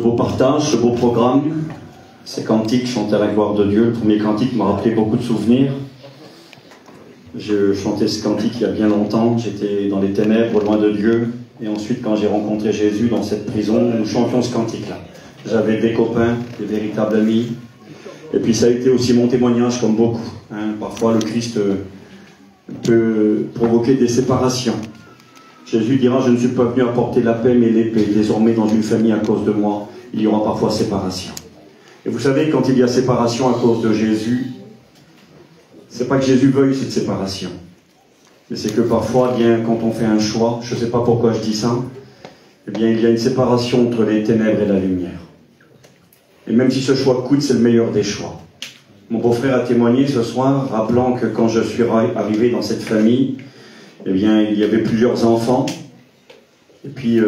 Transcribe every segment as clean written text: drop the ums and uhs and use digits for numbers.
Ce beau partage, ce beau programme, ces cantiques chantés à la gloire de Dieu. Le premier cantique m'a rappelé beaucoup de souvenirs. Je chantais ce cantique il y a bien longtemps, j'étais dans les ténèbres, loin de Dieu. Et ensuite, quand j'ai rencontré Jésus dans cette prison, nous chantions ce cantique-là. J'avais des copains, des véritables amis. Et puis ça a été aussi mon témoignage, comme beaucoup. Parfois, le Christ peut provoquer des séparations. Jésus dira, je ne suis pas venu apporter la paix, mais l'épée. Désormais, dans une famille, à cause de moi, il y aura parfois séparation. Et vous savez, quand il y a séparation à cause de Jésus, c'est pas que Jésus veuille cette séparation. Mais c'est que parfois, bien, quand on fait un choix, je ne sais pas pourquoi je dis ça, eh bien, il y a une séparation entre les ténèbres et la lumière. Et même si ce choix coûte, c'est le meilleur des choix. Mon beau-frère a témoigné ce soir, rappelant que quand je suis arrivé dans cette famille, eh bien, il y avait plusieurs enfants. Et puis,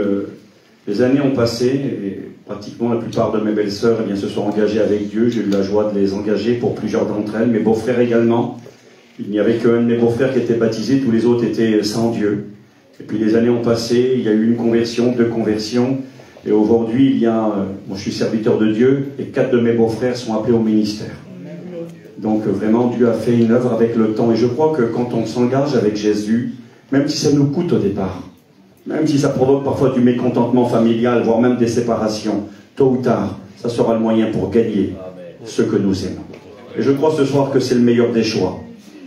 les années ont passé, et pratiquement la plupart de mes belles-sœurs eh bien, se sont engagées avec Dieu. J'ai eu la joie de les engager pour plusieurs d'entre elles. Mes beaux-frères également. Il n'y avait qu'un de mes beaux-frères qui était baptisé, tous les autres étaient sans Dieu. Et puis les années ont passé, il y a eu une conversion, 2 conversions. Et aujourd'hui, il y a, moi je suis serviteur de Dieu, et 4 de mes beaux-frères sont appelés au ministère. Donc vraiment, Dieu a fait une œuvre avec le temps. Et je crois que quand on s'engage avec Jésus, même si ça nous coûte au départ, même si ça provoque parfois du mécontentement familial, voire même des séparations, tôt ou tard, ça sera le moyen pour gagner ceux que nous aimons. Et je crois ce soir que c'est le meilleur des choix,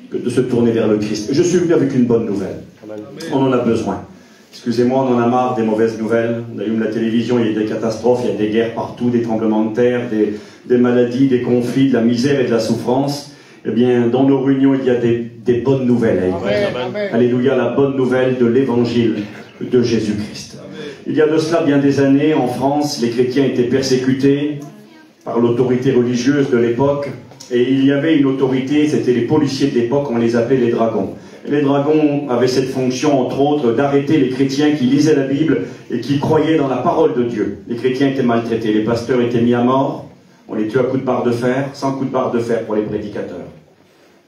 que de se tourner vers le Christ. Je suis venu avec une bonne nouvelle. On en a besoin. Excusez-moi, on en a marre des mauvaises nouvelles. On allume la télévision, il y a des catastrophes, il y a des guerres partout, des tremblements de terre, des maladies, des conflits, de la misère et de la souffrance. Eh bien, dans nos réunions, il y a des bonnes nouvelles. Alléluia, la bonne nouvelle de l'évangile de Jésus-Christ. Il y a de cela bien des années, en France, les chrétiens étaient persécutés par l'autorité religieuse de l'époque. Et il y avait une autorité, c'était les policiers de l'époque, on les appelait les dragons. Et les dragons avaient cette fonction, entre autres, d'arrêter les chrétiens qui lisaient la Bible et qui croyaient dans la parole de Dieu. Les chrétiens étaient maltraités, les pasteurs étaient mis à mort, on les tuait à coups de barre de fer, sans coups de barre de fer pour les prédicateurs.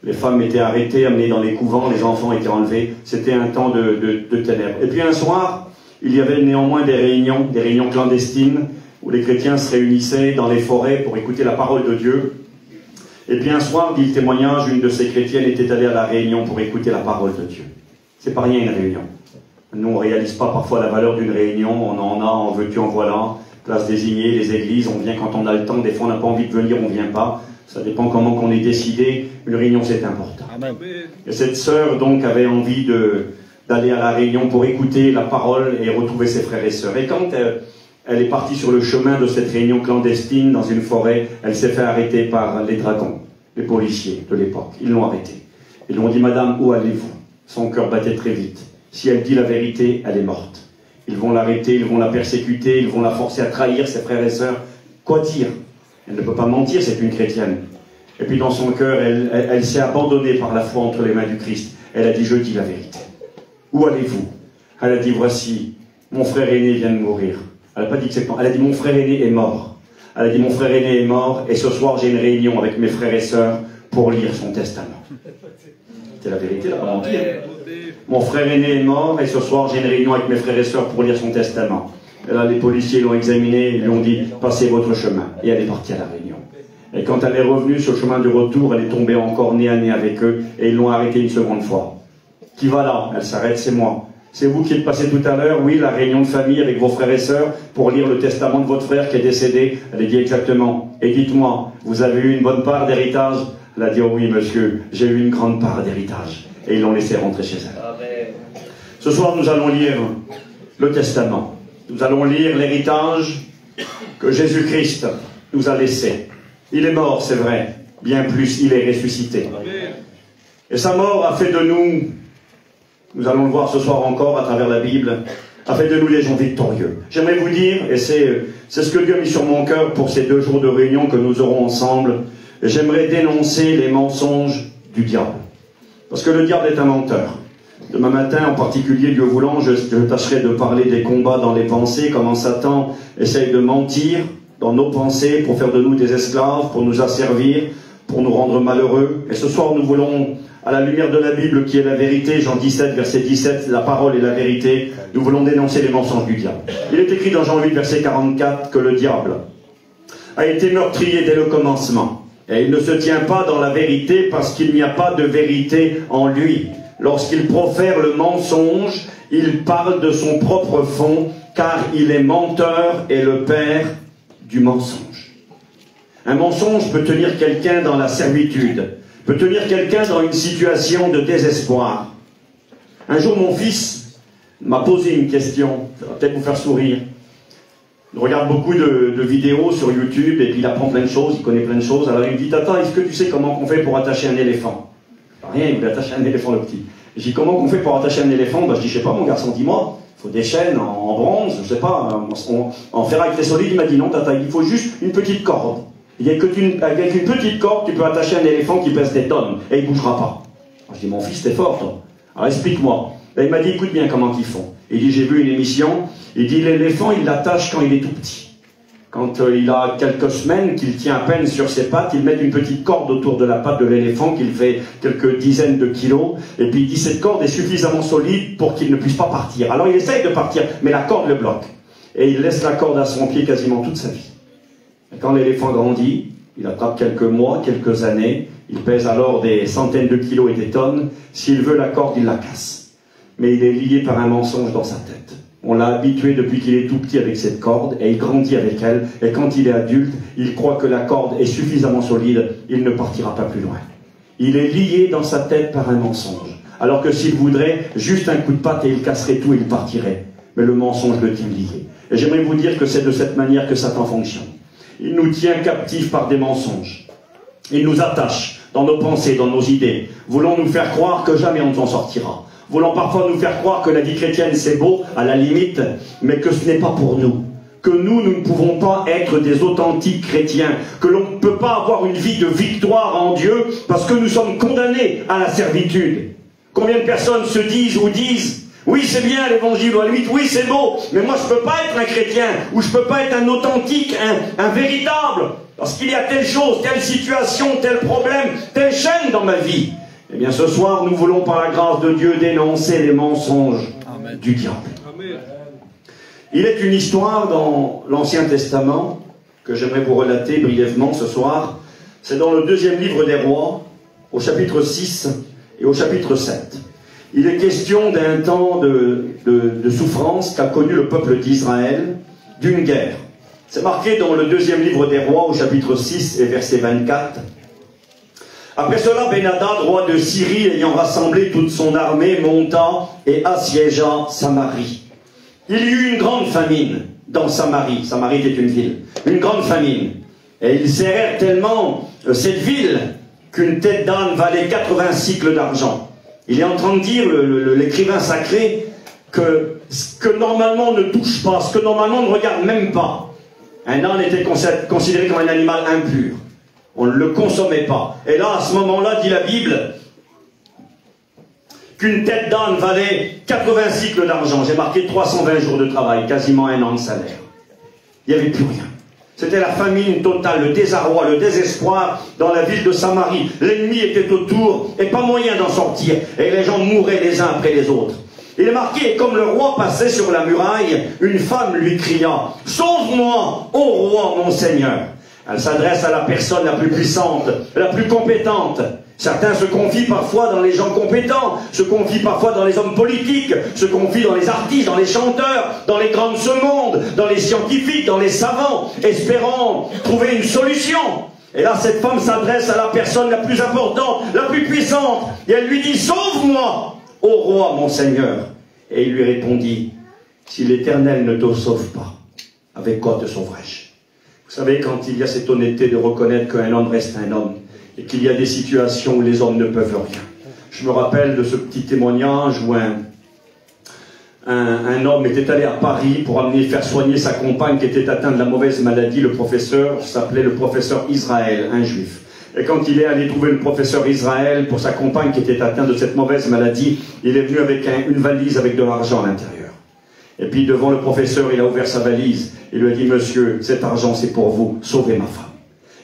Les femmes étaient arrêtées, amenées dans les couvents, les enfants étaient enlevés, c'était un temps de ténèbres. Et puis un soir, il y avait néanmoins des réunions clandestines, où les chrétiens se réunissaient dans les forêts pour écouter la parole de Dieu. Et puis un soir, dit le témoignage, une de ces chrétiennes était allée à la réunion pour écouter la parole de Dieu. C'est pas rien une réunion. Nous, on ne réalise pas parfois la valeur d'une réunion, on en a, en veux-tu, en voilà, place désignée, les églises, on vient quand on a le temps, des fois on n'a pas envie de venir, on ne vient pas. Ça dépend comment qu'on est décidé, une réunion c'est important. Amen. Et cette sœur donc avait envie d'aller à la réunion pour écouter la parole et retrouver ses frères et sœurs. Et quand elle est partie sur le chemin de cette réunion clandestine dans une forêt, elle s'est fait arrêter par les dragons, les policiers de l'époque. Ils l'ont arrêtée. Ils lui ont dit, Madame, où allez-vous? Son cœur battait très vite. Si elle dit la vérité, elle est morte. Ils vont l'arrêter, ils vont la persécuter, ils vont la forcer à trahir ses frères et sœurs. Quoi dire? Elle ne peut pas mentir, c'est une chrétienne. Et puis dans son cœur, elle s'est abandonnée par la foi entre les mains du Christ. Elle a dit, je dis la vérité. Où allez-vous? Elle a dit, voici, mon frère aîné vient de mourir. Elle n'a pas dit que c'est pas. Elle a dit, mon frère aîné est mort. Elle a dit, mon frère aîné est mort, et ce soir j'ai une réunion avec mes frères et sœurs pour lire son testament. C'est la vérité, elle n'a pas menti. Mon frère aîné est mort, et ce soir j'ai une réunion avec mes frères et sœurs pour lire son testament. Et là, les policiers l'ont examiné, ils lui ont dit, passez votre chemin. Et elle est partie à la réunion. Et quand elle est revenue sur le chemin du retour, elle est tombée encore nez à nez avec eux, et ils l'ont arrêtée une seconde fois. Qui va là? Elle s'arrête, c'est moi. C'est vous qui êtes passé tout à l'heure, oui, la réunion de famille avec vos frères et sœurs pour lire le testament de votre frère qui est décédé. Elle a dit exactement. Et dites-moi, vous avez eu une bonne part d'héritage? Elle a dit, oh oui, monsieur, j'ai eu une grande part d'héritage. Et ils l'ont laissé rentrer chez elle. Amen. Ce soir, nous allons lire le testament. Nous allons lire l'héritage que Jésus-Christ nous a laissé. Il est mort, c'est vrai. Bien plus, il est ressuscité. Amen. Et sa mort a fait de nous allons le voir ce soir encore à travers la Bible, a fait de nous des gens victorieux. J'aimerais vous dire, et c'est ce que Dieu a mis sur mon cœur pour ces 2 jours de réunion que nous aurons ensemble, j'aimerais dénoncer les mensonges du diable. Parce que le diable est un menteur. Demain matin, en particulier, Dieu voulant, je tâcherai de parler des combats dans les pensées, comment Satan essaye de mentir dans nos pensées pour faire de nous des esclaves, pour nous asservir, pour nous rendre malheureux. Et ce soir, nous voulons À la lumière de la Bible qui est la vérité, Jean 17, verset 17, la parole est la vérité, nous voulons dénoncer les mensonges du diable. Il est écrit dans Jean 8, verset 44, que le diable a été meurtrier dès le commencement. Et il ne se tient pas dans la vérité parce qu'il n'y a pas de vérité en lui. Lorsqu'il profère le mensonge, il parle de son propre fond, car il est menteur et le père du mensonge. Un mensonge peut tenir quelqu'un dans la servitude, peut tenir quelqu'un dans une situation de désespoir. Un jour, mon fils m'a posé une question, ça va peut-être vous faire sourire. Il regarde beaucoup de vidéos sur YouTube et puis il apprend plein de choses, il connaît plein de choses. Alors il me dit, Tata, est-ce que tu sais comment on fait pour attacher un éléphant? Rien, il voulait attacher un éléphant le petit. Je dis, comment on fait pour attacher un éléphant? Je dis, je sais pas mon garçon, dis-moi. Il faut des chaînes en bronze, je sais pas, en ferraille très solide. Il m'a dit, non Tata, il faut juste une petite corde. Avec une petite corde, tu peux attacher un éléphant qui pèse des tonnes et il ne bougera pas. Je dis, mon fils, t'es fort toi. Alors explique-moi. Il m'a dit, écoute bien comment ils font. Il dit, j'ai vu une émission. Il dit, l'éléphant, il l'attache quand il est tout petit. Quand il a quelques semaines, qu'il tient à peine sur ses pattes, il met une petite corde autour de la patte de l'éléphant, qu'il fait quelques dizaines de kilos. Et puis il dit, cette corde est suffisamment solide pour qu'il ne puisse pas partir. Alors il essaye de partir, mais la corde le bloque. Et il laisse la corde à son pied quasiment toute sa vie. Et quand l'éléphant grandit, il attrape quelques mois, quelques années, il pèse alors des centaines de kilos et des tonnes. S'il veut la corde, il la casse. Mais il est lié par un mensonge dans sa tête. On l'a habitué depuis qu'il est tout petit avec cette corde et il grandit avec elle. Et quand il est adulte, il croit que la corde est suffisamment solide, il ne partira pas plus loin. Il est lié dans sa tête par un mensonge. Alors que s'il voudrait, juste un coup de patte et il casserait tout et il partirait. Mais le mensonge le tient lié. Et j'aimerais vous dire que c'est de cette manière que Satan fonctionne. Il nous tient captifs par des mensonges. Il nous attache dans nos pensées, dans nos idées, voulant nous faire croire que jamais on ne s'en sortira. Voulant parfois nous faire croire que la vie chrétienne c'est beau, à la limite, mais que ce n'est pas pour nous. Que nous ne pouvons pas être des authentiques chrétiens. Que l'on ne peut pas avoir une vie de victoire en Dieu parce que nous sommes condamnés à la servitude. Combien de personnes se disent ou disent, oui c'est bien l'évangile, ou à la limite, oui c'est beau, mais moi je ne peux pas être un chrétien, ou je ne peux pas être un authentique, un véritable, parce qu'il y a telle chose, telle situation, tel problème, telle chaîne dans ma vie. Eh bien ce soir, nous voulons par la grâce de Dieu dénoncer les mensonges du diable. Amen. Il est une histoire dans l'Ancien Testament que j'aimerais vous relater brièvement ce soir. C'est dans le deuxième livre des Rois, au chapitre 6 et au chapitre 7. Il est question d'un temps de souffrance qu'a connu le peuple d'Israël, d'une guerre. C'est marqué dans le deuxième livre des Rois, au chapitre 6 et verset 24. Après cela, Ben-Hadad, roi de Syrie, ayant rassemblé toute son armée, monta et assiégea Samarie. Il y eut une grande famine dans Samarie. Samarie était une ville. Une grande famine. Et ils serrèrent tellement cette ville qu'une tête d'âne valait 80 cycles d'argent. Il est en train de dire, l'écrivain sacré, que ce que normalement on ne touche pas, ce que normalement on ne regarde même pas. Un âne était considéré comme un animal impur. On ne le consommait pas. Et là, à ce moment-là, dit la Bible, qu'une tête d'âne valait 80 cycles d'argent. J'ai marqué 320 jours de travail, quasiment un an de salaire. Il n'y avait plus rien. C'était la famine totale, le désarroi, le désespoir dans la ville de Samarie. L'ennemi était autour et pas moyen d'en sortir. Et les gens mouraient les uns après les autres. Il est marqué, comme le roi passait sur la muraille, une femme lui cria « Sauve-moi, ô roi, mon Seigneur !» Elle s'adresse à la personne la plus puissante, la plus compétente. Certains se confient parfois dans les gens compétents, se confient parfois dans les hommes politiques, se confient dans les artistes, dans les chanteurs, dans les grands de ce monde, dans les scientifiques, dans les savants, espérant trouver une solution. Et là, cette femme s'adresse à la personne la plus importante, la plus puissante, et elle lui dit « Sauve-moi, ô roi, mon Seigneur !» Et il lui répondit « Si l'Éternel ne te sauve pas, avec quoi te sauverai-je » Vous savez, quand il y a cette honnêteté de reconnaître qu'un homme reste un homme, et qu'il y a des situations où les hommes ne peuvent rien. Je me rappelle de ce petit témoignage où un homme était allé à Paris pour faire soigner sa compagne qui était atteinte de la mauvaise maladie. Le professeur s'appelait le professeur Israël, un juif. Et quand il est allé trouver le professeur Israël pour sa compagne qui était atteinte de cette mauvaise maladie, il est venu avec une valise avec de l'argent à l'intérieur. Et puis devant le professeur, il a ouvert sa valise. Il lui a dit, monsieur, cet argent c'est pour vous, sauvez ma femme.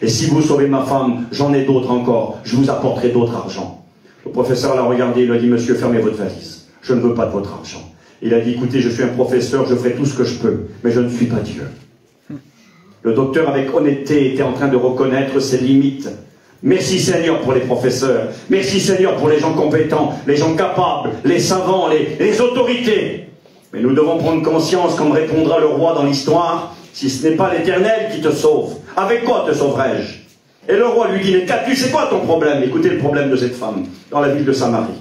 Et si vous sauvez ma femme, j'en ai d'autres encore, je vous apporterai d'autres argent. Le professeur l'a regardé, il lui a dit, monsieur, fermez votre valise. Je ne veux pas de votre argent. Il a dit, écoutez, je suis un professeur, je ferai tout ce que je peux, mais je ne suis pas Dieu. Le docteur, avec honnêteté, était en train de reconnaître ses limites. Merci Seigneur pour les professeurs. Merci Seigneur pour les gens compétents, les gens capables, les savants, les autorités. Mais nous devons prendre conscience, comme répondra le roi dans l'histoire, si ce n'est pas l'Éternel qui te sauve, avec quoi te sauverai-je? Et le roi lui dit, mais qu'as-tu, c'est quoi ton problème? Écoutez le problème de cette femme, dans la ville de Samarie.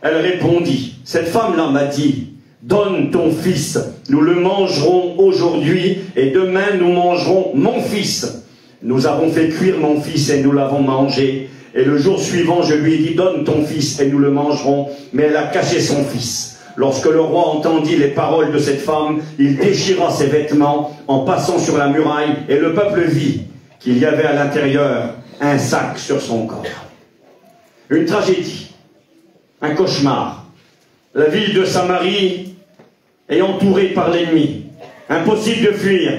Elle répondit, cette femme-là m'a dit, donne ton fils, nous le mangerons aujourd'hui, et demain nous mangerons mon fils. Nous avons fait cuire mon fils et nous l'avons mangé. Et le jour suivant, je lui ai dit, donne ton fils et nous le mangerons. Mais elle a caché son fils. Lorsque le roi entendit les paroles de cette femme, il déchira ses vêtements en passant sur la muraille, et le peuple vit qu'il y avait à l'intérieur un sac sur son corps. Une tragédie, un cauchemar. La ville de Samarie est entourée par l'ennemi. Impossible de fuir.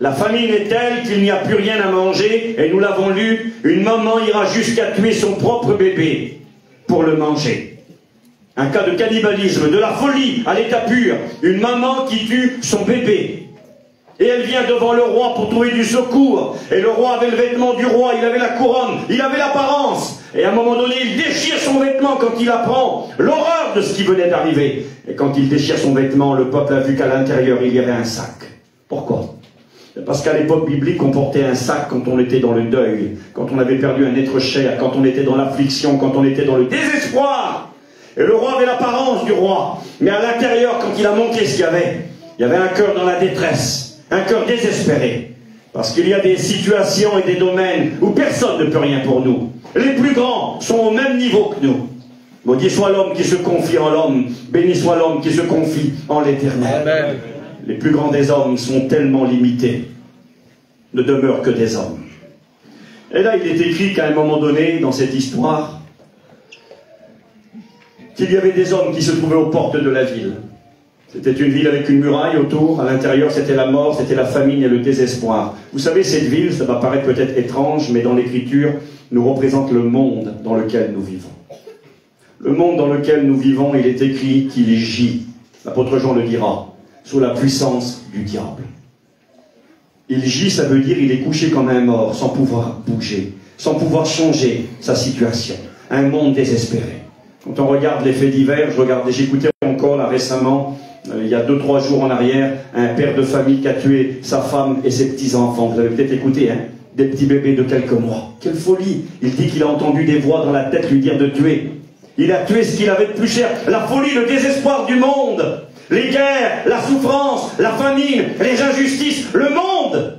La famine est telle qu'il n'y a plus rien à manger, et nous l'avons lu, une maman ira jusqu'à tuer son propre bébé pour le manger. Un cas de cannibalisme, de la folie à l'état pur, une maman qui tue son bébé. Et elle vient devant le roi pour trouver du secours. Et le roi avait le vêtement du roi, il avait la couronne, il avait l'apparence. Et à un moment donné, il déchire son vêtement quand il apprend l'horreur de ce qui venait d'arriver. Et quand il déchire son vêtement, le peuple a vu qu'à l'intérieur, il y avait un sac. Pourquoi? Parce qu'à l'époque biblique, on portait un sac quand on était dans le deuil, quand on avait perdu un être cher, quand on était dans l'affliction, quand on était dans le désespoir. Et le roi avait l'apparence du roi. Mais à l'intérieur, quand il a montré ce qu'il y avait un cœur dans la détresse, un cœur désespéré. Parce qu'il y a des situations et des domaines où personne ne peut rien pour nous. Les plus grands sont au même niveau que nous. Maudit soit l'homme qui se confie en l'homme, béni soit l'homme qui se confie en l'Éternel. Amen. Les plus grands des hommes sont tellement limités, ne demeurent que des hommes. Et là, il est écrit qu'à un moment donné, dans cette histoire, qu'il y avait des hommes qui se trouvaient aux portes de la ville. C'était une ville avec une muraille autour, à l'intérieur c'était la mort, c'était la famine et le désespoir. Vous savez, cette ville, ça va paraître peut-être étrange, mais dans l'Écriture, nous représente le monde dans lequel nous vivons. Le monde dans lequel nous vivons, il est écrit qu'il gît, l'apôtre Jean le dira, sous la puissance du diable. Il gît, ça veut dire il est couché comme un mort, sans pouvoir bouger, sans pouvoir changer sa situation. Un monde désespéré. Quand on regarde les faits divers, j'écoutais encore là récemment, il y a 2-3 jours en arrière, un père de famille qui a tué sa femme et ses petits-enfants. Vous avez peut-être écouté, hein? Des petits bébés de quelques mois. Quelle folie! Il dit qu'il a entendu des voix dans la tête lui dire de tuer. Il a tué ce qu'il avait de plus cher. La folie, le désespoir du monde. Les guerres, la souffrance, la famine, les injustices, le monde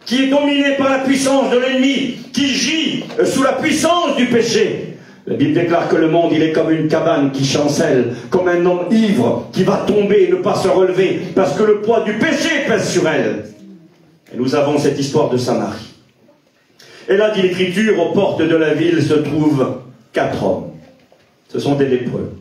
qui est dominé par la puissance de l'ennemi, qui gît sous la puissance du péché. La Bible déclare que le monde, il est comme une cabane qui chancelle, comme un homme ivre qui va tomber et ne pas se relever, parce que le poids du péché pèse sur elle. Et nous avons cette histoire de Samarie. Et là, dit l'Écriture, aux portes de la ville se trouvent 4 hommes. Ce sont des lépreux.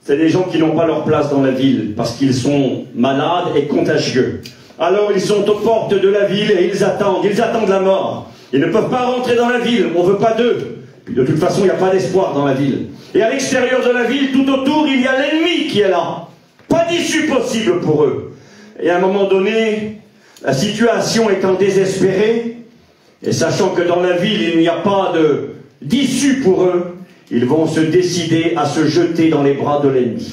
C'est des gens qui n'ont pas leur place dans la ville, parce qu'ils sont malades et contagieux. Alors ils sont aux portes de la ville et ils attendent la mort. Ils ne peuvent pas rentrer dans la ville, on ne veut pas d'eux. Puis de toute façon, il n'y a pas d'espoir dans la ville. Et à l'extérieur de la ville, tout autour, il y a l'ennemi qui est là. Pas d'issue possible pour eux. Et à un moment donné, la situation étant désespérée, et sachant que dans la ville, il n'y a pas d'issue pour eux, ils vont se décider à se jeter dans les bras de l'ennemi.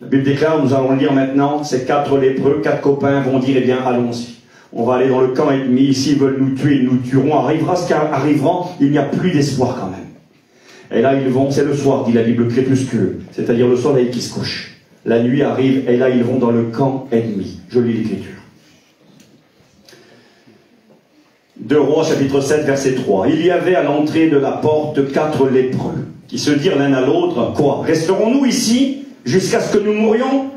La Bible déclare, nous allons le lire maintenant, ces 4 lépreux, 4 copains vont dire, eh bien, allons-y. On va aller dans le camp ennemi, s'ils veulent nous tuer, ils nous tueront. Arrivera ce qui arrivera, il n'y a plus d'espoir quand même. Et là, ils vont, c'est le soir, dit la Bible, crépuscule, c'est-à-dire le soleil qui se couche. La nuit arrive, et là, ils vont dans le camp ennemi. Je lis l'Écriture. 2 Rois, chapitre 7, verset 3. Il y avait à l'entrée de la porte 4 lépreux, qui se dirent l'un à l'autre, quoi? Resterons-nous ici, jusqu'à ce que nous mourions?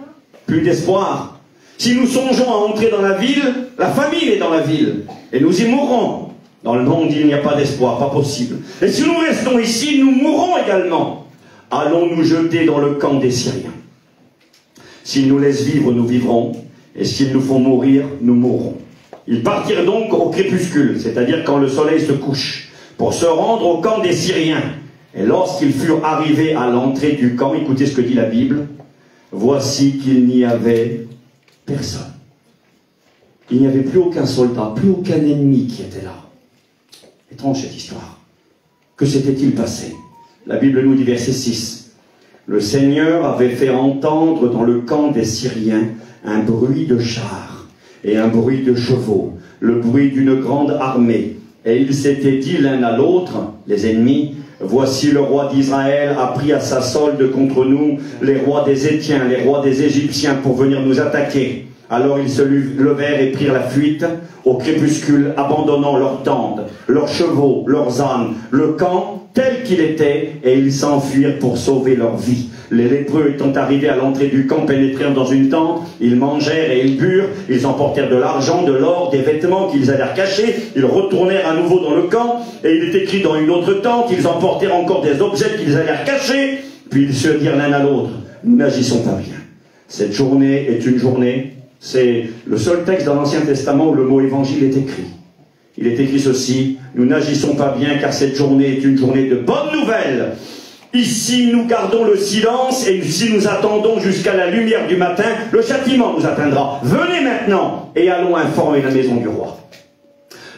Plus d'espoir. Si nous songeons à entrer dans la ville, la famine est dans la ville, et nous y mourrons. Dans le monde, il n'y a pas d'espoir, pas possible. Et si nous restons ici, nous mourrons également. Allons nous jeter dans le camp des Syriens. S'ils nous laissent vivre, nous vivrons, et s'ils nous font mourir, nous mourrons. Ils partirent donc au crépuscule, c'est-à-dire quand le soleil se couche, pour se rendre au camp des Syriens. Et lorsqu'ils furent arrivés à l'entrée du camp, écoutez ce que dit la Bible, voici qu'il n'y avait personne. Il n'y avait plus aucun soldat, plus aucun ennemi qui était là. Étrange cette histoire. Que s'était-il passé? La Bible nous dit, verset 6. Le Seigneur avait fait entendre dans le camp des Syriens un bruit de chars et un bruit de chevaux, le bruit d'une grande armée. Et ils s'étaient dit l'un à l'autre, les ennemis, voici le roi d'Israël a pris à sa solde contre nous les rois des Étiens, les rois des Égyptiens pour venir nous attaquer. Alors ils se levèrent et prirent la fuite au crépuscule, abandonnant leurs tentes, leurs chevaux, leurs ânes, le camp tel qu'il était, et ils s'enfuirent pour sauver leur vie. Les lépreux étant arrivés à l'entrée du camp, pénétrèrent dans une tente, ils mangèrent et ils burent, ils emportèrent de l'argent, de l'or, des vêtements qu'ils allèrent cacher, ils retournèrent à nouveau dans le camp, et il est écrit dans une autre tente, ils emportèrent encore des objets qu'ils allèrent cacher, puis ils se dirent l'un à l'autre, nous n'agissons pas bien. Cette journée est une journée, c'est le seul texte dans l'Ancien Testament où le mot évangile est écrit. Il est écrit ceci, nous n'agissons pas bien car cette journée est une journée de bonnes nouvelles. Ici, nous gardons le silence et si nous attendons jusqu'à la lumière du matin, le châtiment nous atteindra. Venez maintenant et allons informer la maison du roi.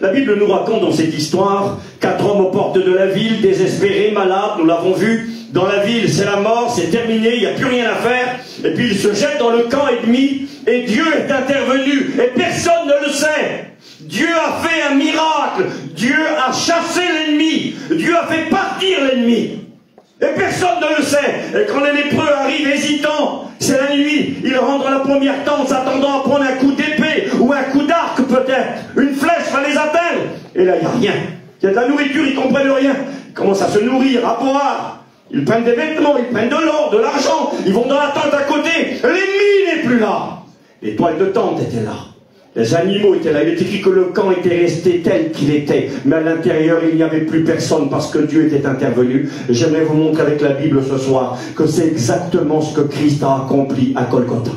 La Bible nous raconte dans cette histoire 4 hommes aux portes de la ville, désespérés, malades, nous l'avons vu. Dans la ville, c'est la mort, c'est terminé, il n'y a plus rien à faire. Et puis ils se jettent dans le camp ennemi et Dieu est intervenu et personne ne le sait. Dieu a fait un miracle, Dieu a chassé l'ennemi, Dieu a fait partir l'ennemi. Et personne ne le sait. Et quand les lépreux arrivent hésitants, c'est la nuit, ils rentrent dans la première tente s'attendant à prendre un coup d'épée ou un coup d'arc peut-être. Une flèche va les atteindre. Et là, il n'y a rien. Il y a de la nourriture, ils ne comprennent rien. Ils commencent à se nourrir, à boire. Ils prennent des vêtements, ils prennent de l'or, de l'argent. Ils vont dans la tente à côté. L'ennemi n'est plus là. Les toiles de tente étaient là. Les animaux étaient là. Il est écrit que le camp était resté tel qu'il était. Mais à l'intérieur, il n'y avait plus personne parce que Dieu était intervenu. J'aimerais vous montrer avec la Bible ce soir que c'est exactement ce que Christ a accompli à Golgotha.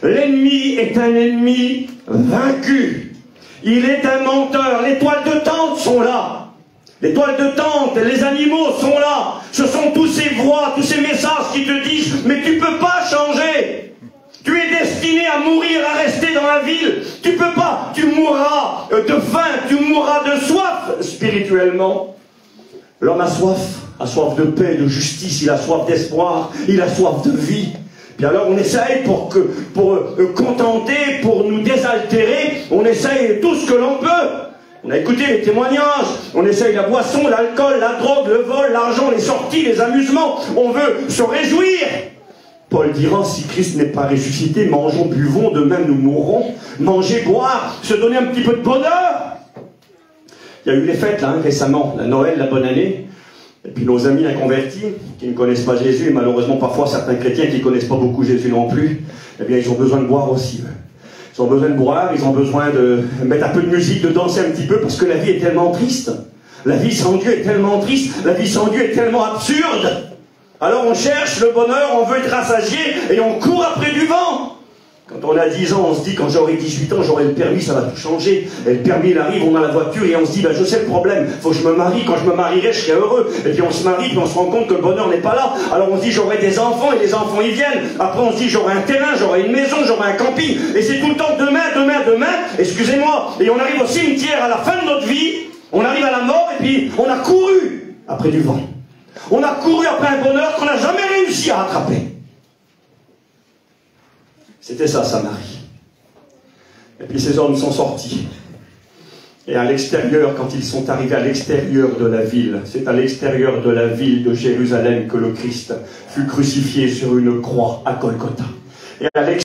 L'ennemi est un ennemi vaincu. Il est un menteur. Les toiles de tente sont là. Les toiles de tente, les animaux sont là. Ce sont tous ces voix, tous ces messages qui te disent « Mais tu ne peux pas changer. Tu es destiné à mourir, à rester dans la ville. Tu ne peux pas. Tu mourras de faim, tu mourras de soif spirituellement. » L'homme a soif de paix, de justice, il a soif d'espoir, il a soif de vie. Puis alors on essaye pour contenter, pour nous désaltérer, on essaye tout ce que l'on peut. On a écouté les témoignages, on essaye la boisson, l'alcool, la drogue, le vol, l'argent, les sorties, les amusements. On veut se réjouir. Paul dira, si Christ n'est pas ressuscité, mangeons, buvons, demain nous mourrons. Manger, boire, se donner un petit peu de bonheur. Il y a eu les fêtes là, récemment, la Noël, la bonne année. Et puis nos amis inconvertis, qui ne connaissent pas Jésus, et malheureusement parfois certains chrétiens qui ne connaissent pas beaucoup Jésus non plus, eh bien ils ont besoin de boire aussi. Ils ont besoin de boire, ils ont besoin de mettre un peu de musique, de danser un petit peu, parce que la vie est tellement triste. La vie sans Dieu est tellement triste, la vie sans Dieu est tellement absurde. Alors on cherche le bonheur, on veut être rassasié, et on court après du vent. Quand on a 10 ans, on se dit, quand j'aurai 18 ans, j'aurai le permis, ça va tout changer. Et le permis, il arrive, on a la voiture, et on se dit, ben, je sais le problème, faut que je me marie, quand je me marierai, je serai heureux. Et puis on se marie, puis on se rend compte que le bonheur n'est pas là. Alors on se dit, j'aurai des enfants, et les enfants, ils viennent. Après on se dit, j'aurai un terrain, j'aurai une maison, j'aurai un camping. Et c'est tout le temps demain, excusez-moi. Et on arrive au cimetière à la fin de notre vie, on arrive à la mort, et puis on a couru après du vent. On a couru après un bonheur qu'on n'a jamais réussi à rattraper. C'était ça, Samarie. Et puis ces hommes sont sortis. Et à l'extérieur, quand ils sont arrivés à l'extérieur de la ville, c'est à l'extérieur de la ville de Jérusalem que le Christ fut crucifié sur une croix à Golgotha. Et à l'extérieur,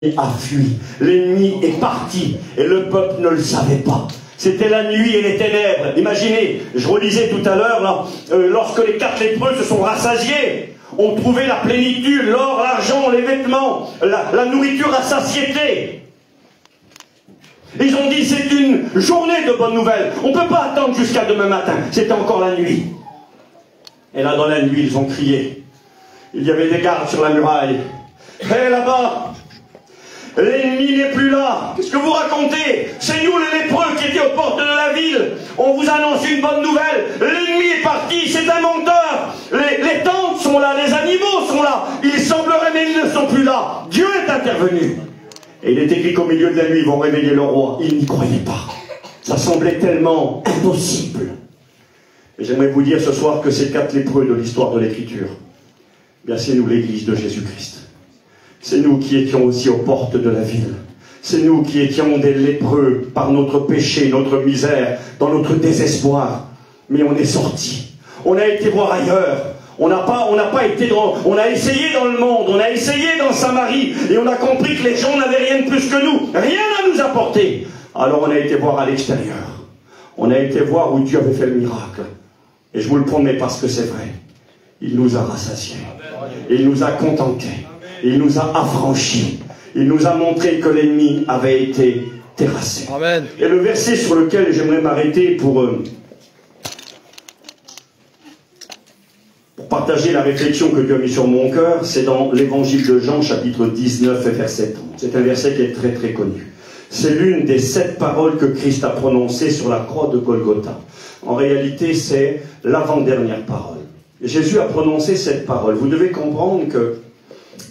l'ennemi a fui. L'ennemi est parti. Et le peuple ne le savait pas. C'était la nuit et les ténèbres. Imaginez, je relisais tout à l'heure, lorsque les 4 lépreux se sont rassasiés, ont trouvé la plénitude, l'or, l'argent, les vêtements, la nourriture à satiété. Ils ont dit, c'est une journée de bonnes nouvelles. On ne peut pas attendre jusqu'à demain matin. C'était encore la nuit. Et là, dans la nuit, ils ont crié. Il y avait des gardes sur la muraille. Hé, là-bas! L'ennemi n'est plus là. Qu'est-ce que vous racontez? C'est nous les lépreux qui étaient aux portes de la ville. On vous annonce une bonne nouvelle. L'ennemi est parti, c'est un menteur. Les tentes sont là, les animaux sont là. Il semblerait, mais ils ne sont plus là. Dieu est intervenu. Et il est écrit qu'au milieu de la nuit, ils vont réveiller le roi. Ils n'y croyaient pas. Ça semblait tellement impossible. Et j'aimerais vous dire ce soir que ces 4 lépreux de l'histoire de l'Écriture, bien c'est nous l'Église de Jésus-Christ. C'est nous qui étions aussi aux portes de la ville. C'est nous qui étions des lépreux par notre péché, notre misère, dans notre désespoir. Mais on est sortis. On a été voir ailleurs. On n'a pas été dans... On a essayé dans le monde, on a essayé dans Samarie, et on a compris que les gens n'avaient rien de plus que nous. Rien à nous apporter. Alors on a été voir à l'extérieur. On a été voir où Dieu avait fait le miracle. Et je vous le promets parce que c'est vrai. Il nous a rassasiés. Il nous a contentés. Il nous a affranchis. Il nous a montré que l'ennemi avait été terrassé. Amen. Et le verset sur lequel j'aimerais m'arrêter pour partager la réflexion que Dieu a mis sur mon cœur, c'est dans l'évangile de Jean, chapitre 19 et verset 30. C'est un verset qui est très très connu. C'est l'une des 7 paroles que Christ a prononcées sur la croix de Golgotha. En réalité, c'est l'avant-dernière parole. Et Jésus a prononcé cette parole. Vous devez comprendre que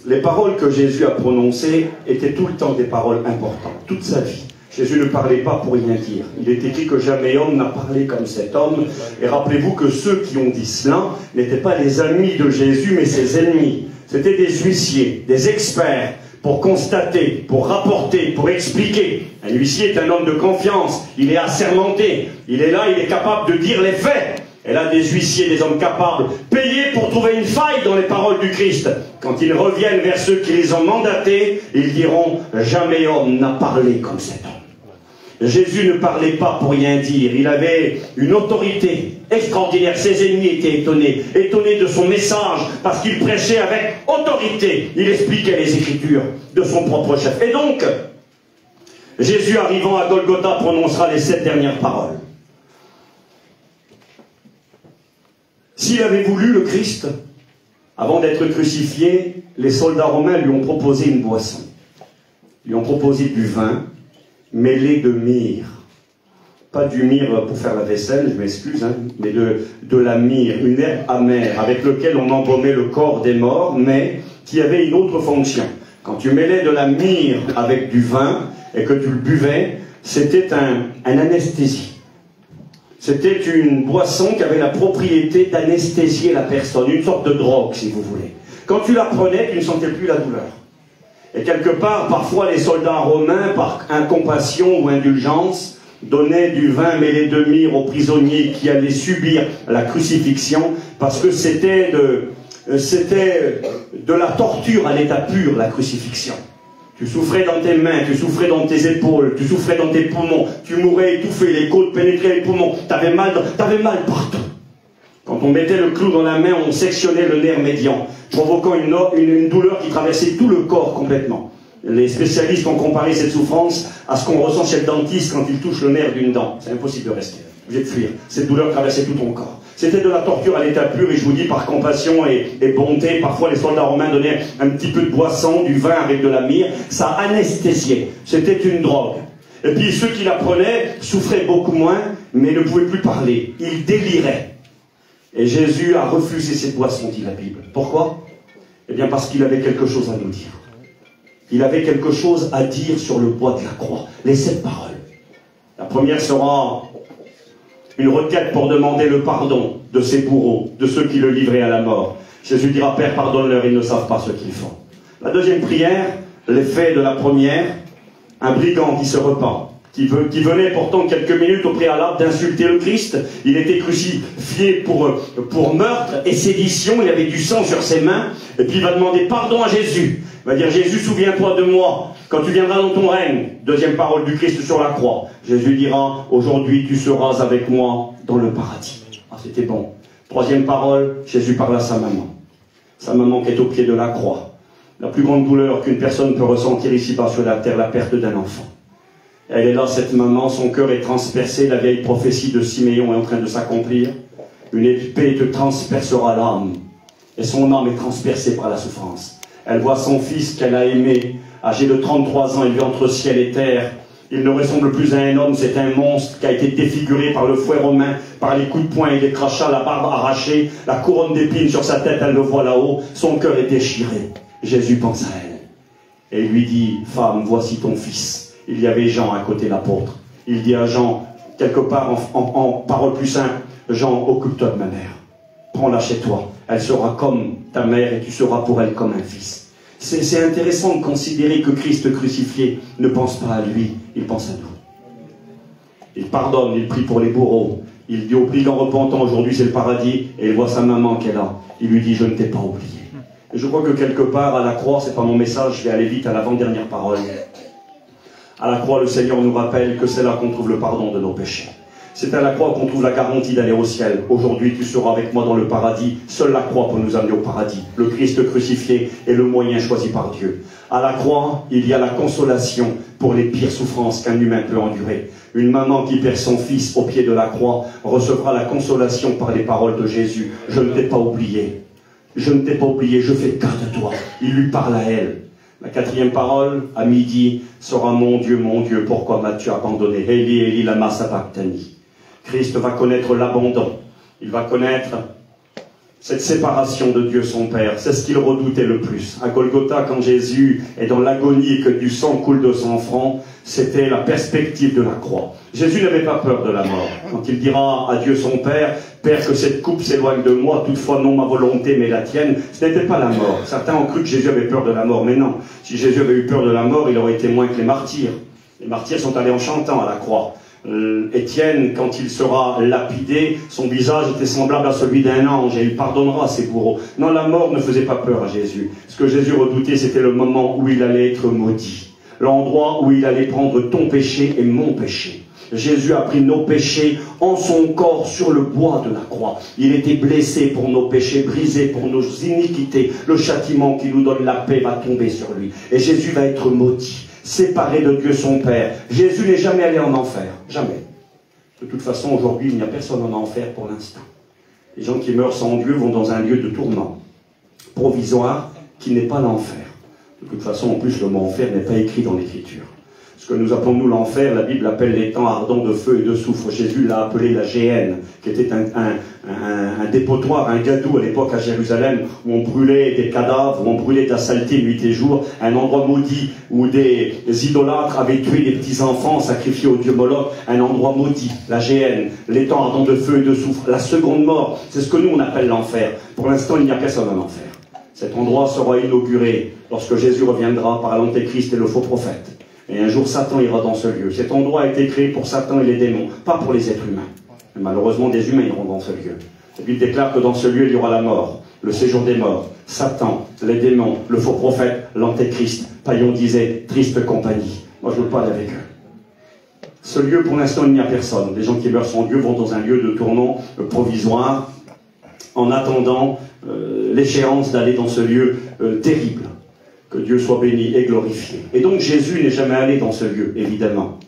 les paroles que Jésus a prononcées étaient tout le temps des paroles importantes, toute sa vie. Jésus ne parlait pas pour rien dire. Il est écrit que jamais homme n'a parlé comme cet homme. Et rappelez-vous que ceux qui ont dit cela n'étaient pas les amis de Jésus, mais ses ennemis. C'était des huissiers, des experts, pour constater, pour rapporter, pour expliquer. Un huissier est un homme de confiance. Il est assermenté. Il est là, il est capable de dire les faits. Et là, des huissiers, des hommes capables, payés pour trouver une faille dans les paroles du Christ. Quand ils reviennent vers ceux qui les ont mandatés, ils diront « Jamais homme n'a parlé comme cet homme ». Jésus ne parlait pas pour rien dire. Il avait une autorité extraordinaire. Ses ennemis étaient étonnés de son message, parce qu'il prêchait avec autorité. Il expliquait les Écritures de son propre chef. Et donc, Jésus, arrivant à Golgotha, prononcera les 7 dernières paroles. S'il avait voulu, le Christ, avant d'être crucifié, les soldats romains lui ont proposé une boisson. Ils lui ont proposé du vin mêlé de myrrhe. Pas du myrrhe pour faire la vaisselle, je m'excuse, hein, mais de la myrrhe, une herbe amère avec laquelle on embaumait le corps des morts, mais qui avait une autre fonction. Quand tu mêlais de la myrrhe avec du vin et que tu le buvais, c'était un anesthésie. C'était une boisson qui avait la propriété d'anesthésier la personne, une sorte de drogue, si vous voulez. Quand tu la prenais, tu ne sentais plus la douleur. Et quelque part, parfois, les soldats romains, par incompassion ou indulgence, donnaient du vin mêlé de myrrhe aux prisonniers qui allaient subir la crucifixion, parce que c'était de la torture à l'état pur, la crucifixion. Tu souffrais dans tes mains, tu souffrais dans tes épaules, tu souffrais dans tes poumons, tu mourais étouffé, les côtes pénétraient les poumons, t'avais mal partout. Quand on mettait le clou dans la main, on sectionnait le nerf médian, provoquant une douleur qui traversait tout le corps complètement. Les spécialistes ont comparé cette souffrance à ce qu'on ressent chez le dentiste quand il touche le nerf d'une dent. C'est impossible de rester, vous êtes fuir. Cette douleur traversait tout ton corps. C'était de la torture à l'état pur, et je vous dis, par compassion et bonté, parfois les soldats romains donnaient un petit peu de boisson, du vin avec de la myrrhe, ça anesthésiait, c'était une drogue. Et puis ceux qui la prenaient souffraient beaucoup moins, mais ne pouvaient plus parler, ils déliraient. Et Jésus a refusé cette boisson, dit la Bible. Pourquoi? Eh bien parce qu'il avait quelque chose à nous dire. Il avait quelque chose à dire sur le bois de la croix, les 7 paroles. La première sera une requête pour demander le pardon de ses bourreaux, de ceux qui le livraient à la mort. Jésus dira, Père, pardonne-leur, ils ne savent pas ce qu'ils font. La deuxième prière, l'effet de la première, un brigand qui se repent, qui venait pourtant quelques minutes au préalable d'insulter le Christ. Il était crucifié pour meurtre et sédition, il avait du sang sur ses mains, et puis il va demander pardon à Jésus. Il va dire, Jésus, souviens-toi de moi, quand tu viendras dans ton règne. Deuxième parole du Christ sur la croix. Jésus dira, aujourd'hui tu seras avec moi dans le paradis. Ah, c'était bon. Troisième parole, Jésus parle à sa maman. Sa maman qui est au pied de la croix. La plus grande douleur qu'une personne peut ressentir ici-bas sur la terre, la perte d'un enfant. Elle est là, cette maman, son cœur est transpercé, la vieille prophétie de Siméon est en train de s'accomplir. Une épée te transpercera l'âme, et son âme est transpercée par la souffrance. Elle voit son fils qu'elle a aimé âgé de 33 ans, élevé entre ciel et terre. Il ne ressemble plus à un homme, c'est un monstre qui a été défiguré par le fouet romain, par les coups de poing et les crachats, la barbe arrachée, la couronne d'épines sur sa tête, elle le voit là-haut, son cœur est déchiré. Jésus pense à elle et lui dit, femme, voici ton fils. Il y avait Jean à côté de l'apôtre. Il dit à Jean, quelque part en parole plus simple, Jean, occupe-toi de ma mère. Prends-la chez toi. Elle sera comme ta mère et tu seras pour elle comme un fils. C'est intéressant de considérer que Christ crucifié ne pense pas à lui, il pense à nous. Il pardonne, il prie pour les bourreaux. Il dit aux brigands repentants, aujourd'hui c'est le paradis, et il voit sa maman qui est là. Il lui dit, je ne t'ai pas oublié. Et je crois que quelque part, à la croix, c'est pas mon message, je vais aller vite à l'avant-dernière parole. À la croix, le Seigneur nous rappelle que c'est là qu'on trouve le pardon de nos péchés. C'est à la croix qu'on trouve la garantie d'aller au ciel. Aujourd'hui, tu seras avec moi dans le paradis. Seule la croix peut nous amener au paradis. Le Christ crucifié est le moyen choisi par Dieu. À la croix, il y a la consolation pour les pires souffrances qu'un humain peut endurer. Une maman qui perd son fils au pied de la croix recevra la consolation par les paroles de Jésus. Je ne t'ai pas oublié. Je ne t'ai pas oublié, je fais cas de toi. Il lui parle à elle. La quatrième parole, à midi, sera mon Dieu, pourquoi m'as-tu abandonné? Eli, Eli, lama sabachthani. Christ va connaître l'abandon. Il va connaître cette séparation de Dieu son Père. C'est ce qu'il redoutait le plus. À Golgotha, quand Jésus est dans l'agonie et que du sang coule de son front, c'était la perspective de la croix. Jésus n'avait pas peur de la mort. Quand il dira à Dieu son Père, Père, que cette coupe s'éloigne de moi, toutefois non ma volonté mais la tienne, ce n'était pas la mort. Certains ont cru que Jésus avait peur de la mort, mais non. Si Jésus avait eu peur de la mort, il aurait été moins que les martyrs. Les martyrs sont allés en chantant à la croix. Étienne, quand il sera lapidé, son visage était semblable à celui d'un ange et il pardonnera ses bourreaux. Non, la mort ne faisait pas peur à Jésus. Ce que Jésus redoutait, c'était le moment où il allait être maudit. L'endroit où il allait prendre ton péché et mon péché. Jésus a pris nos péchés en son corps sur le bois de la croix. Il était blessé pour nos péchés, brisé pour nos iniquités. Le châtiment qui nous donne la paix va tomber sur lui. Et Jésus va être maudit. Séparé de Dieu son Père. Jésus n'est jamais allé en enfer. Jamais. De toute façon, aujourd'hui, il n'y a personne en enfer pour l'instant. Les gens qui meurent sans Dieu vont dans un lieu de tourment provisoire qui n'est pas l'enfer. De toute façon, en plus, le mot enfer n'est pas écrit dans l'Écriture. Ce que nous appelons, nous, l'enfer, la Bible appelle les temps ardents de feu et de soufre. Jésus l'a appelé la géhenne, qui était un dépotoir, un gadou à l'époque à Jérusalem, où on brûlait des cadavres, où on brûlait de la saleté nuit et jour, un endroit maudit où des idolâtres avaient tué des petits-enfants sacrifiés au dieu Moloch, un endroit maudit, la géhenne, les temps ardents de feu et de soufre, la seconde mort, c'est ce que nous on appelle l'enfer. Pour l'instant, il n'y a personne en enfer. Cet endroit sera inauguré lorsque Jésus reviendra par l'Antéchrist et le faux prophète. Et un jour, Satan ira dans ce lieu. Cet endroit a été créé pour Satan et les démons, pas pour les êtres humains. Mais malheureusement, des humains iront dans ce lieu. La Bible déclare que dans ce lieu, il y aura la mort, le séjour des morts, Satan, les démons, le faux prophète, l'Antéchrist. Paillon disait, triste compagnie. Moi, je veux pas aller avec eux. Ce lieu, pour l'instant, il n'y a personne. Les gens qui meurent sans Dieu vont dans un lieu de tourment provisoire en attendant l'échéance d'aller dans ce lieu terrible. Que Dieu soit béni et glorifié. Et donc Jésus n'est jamais allé dans ce lieu, évidemment.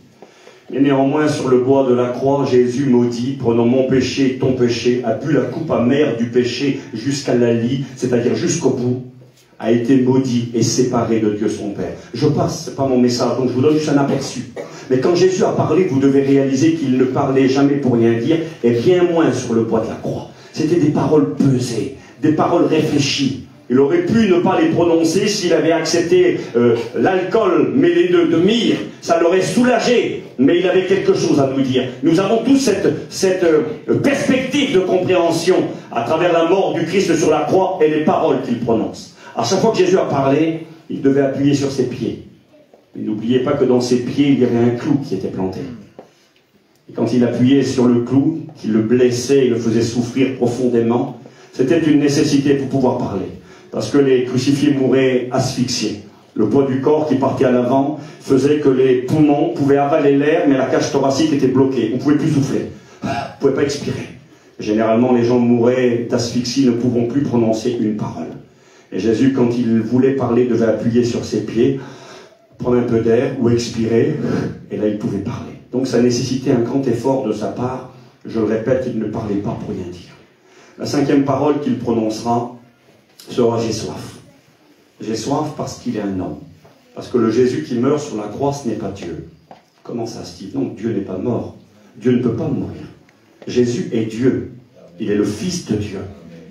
Mais néanmoins, sur le bois de la croix, Jésus maudit, prenant mon péché, ton péché, a bu la coupe amère du péché jusqu'à la lie, c'est-à-dire jusqu'au bout, a été maudit et séparé de Dieu son Père. Je passe, c'est pas mon message, donc je vous donne juste un aperçu. Mais quand Jésus a parlé, vous devez réaliser qu'il ne parlait jamais pour rien dire, et bien moins sur le bois de la croix. C'était des paroles pesées, des paroles réfléchies. Il aurait pu ne pas les prononcer s'il avait accepté l'alcool mêlé de myrrhe. Ça l'aurait soulagé. Mais il avait quelque chose à nous dire. Nous avons tous cette perspective de compréhension à travers la mort du Christ sur la croix et les paroles qu'il prononce. À chaque fois que Jésus a parlé, il devait appuyer sur ses pieds. Mais n'oubliez pas que dans ses pieds, il y avait un clou qui était planté. Et quand il appuyait sur le clou, qui le blessait et le faisait souffrir profondément, c'était une nécessité pour pouvoir parler. Parce que les crucifiés mouraient asphyxiés. Le poids du corps qui partait à l'avant faisait que les poumons pouvaient avaler l'air, mais la cage thoracique était bloquée. On ne pouvait plus souffler. On ne pouvait pas expirer. Généralement, les gens mouraient d'asphyxie, ne pouvant plus prononcer une parole. Et Jésus, quand il voulait parler, devait appuyer sur ses pieds, prendre un peu d'air ou expirer, et là, il pouvait parler. Donc, ça nécessitait un grand effort de sa part. Je le répète, il ne parlait pas pour rien dire. La cinquième parole qu'il prononcera sera « j'ai soif ». J'ai soif parce qu'il est un homme. Parce que le Jésus qui meurt sur la croix, ce n'est pas Dieu. Comment ça, Steve? Non, Dieu n'est pas mort. Dieu ne peut pas mourir. Jésus est Dieu. Il est le Fils de Dieu.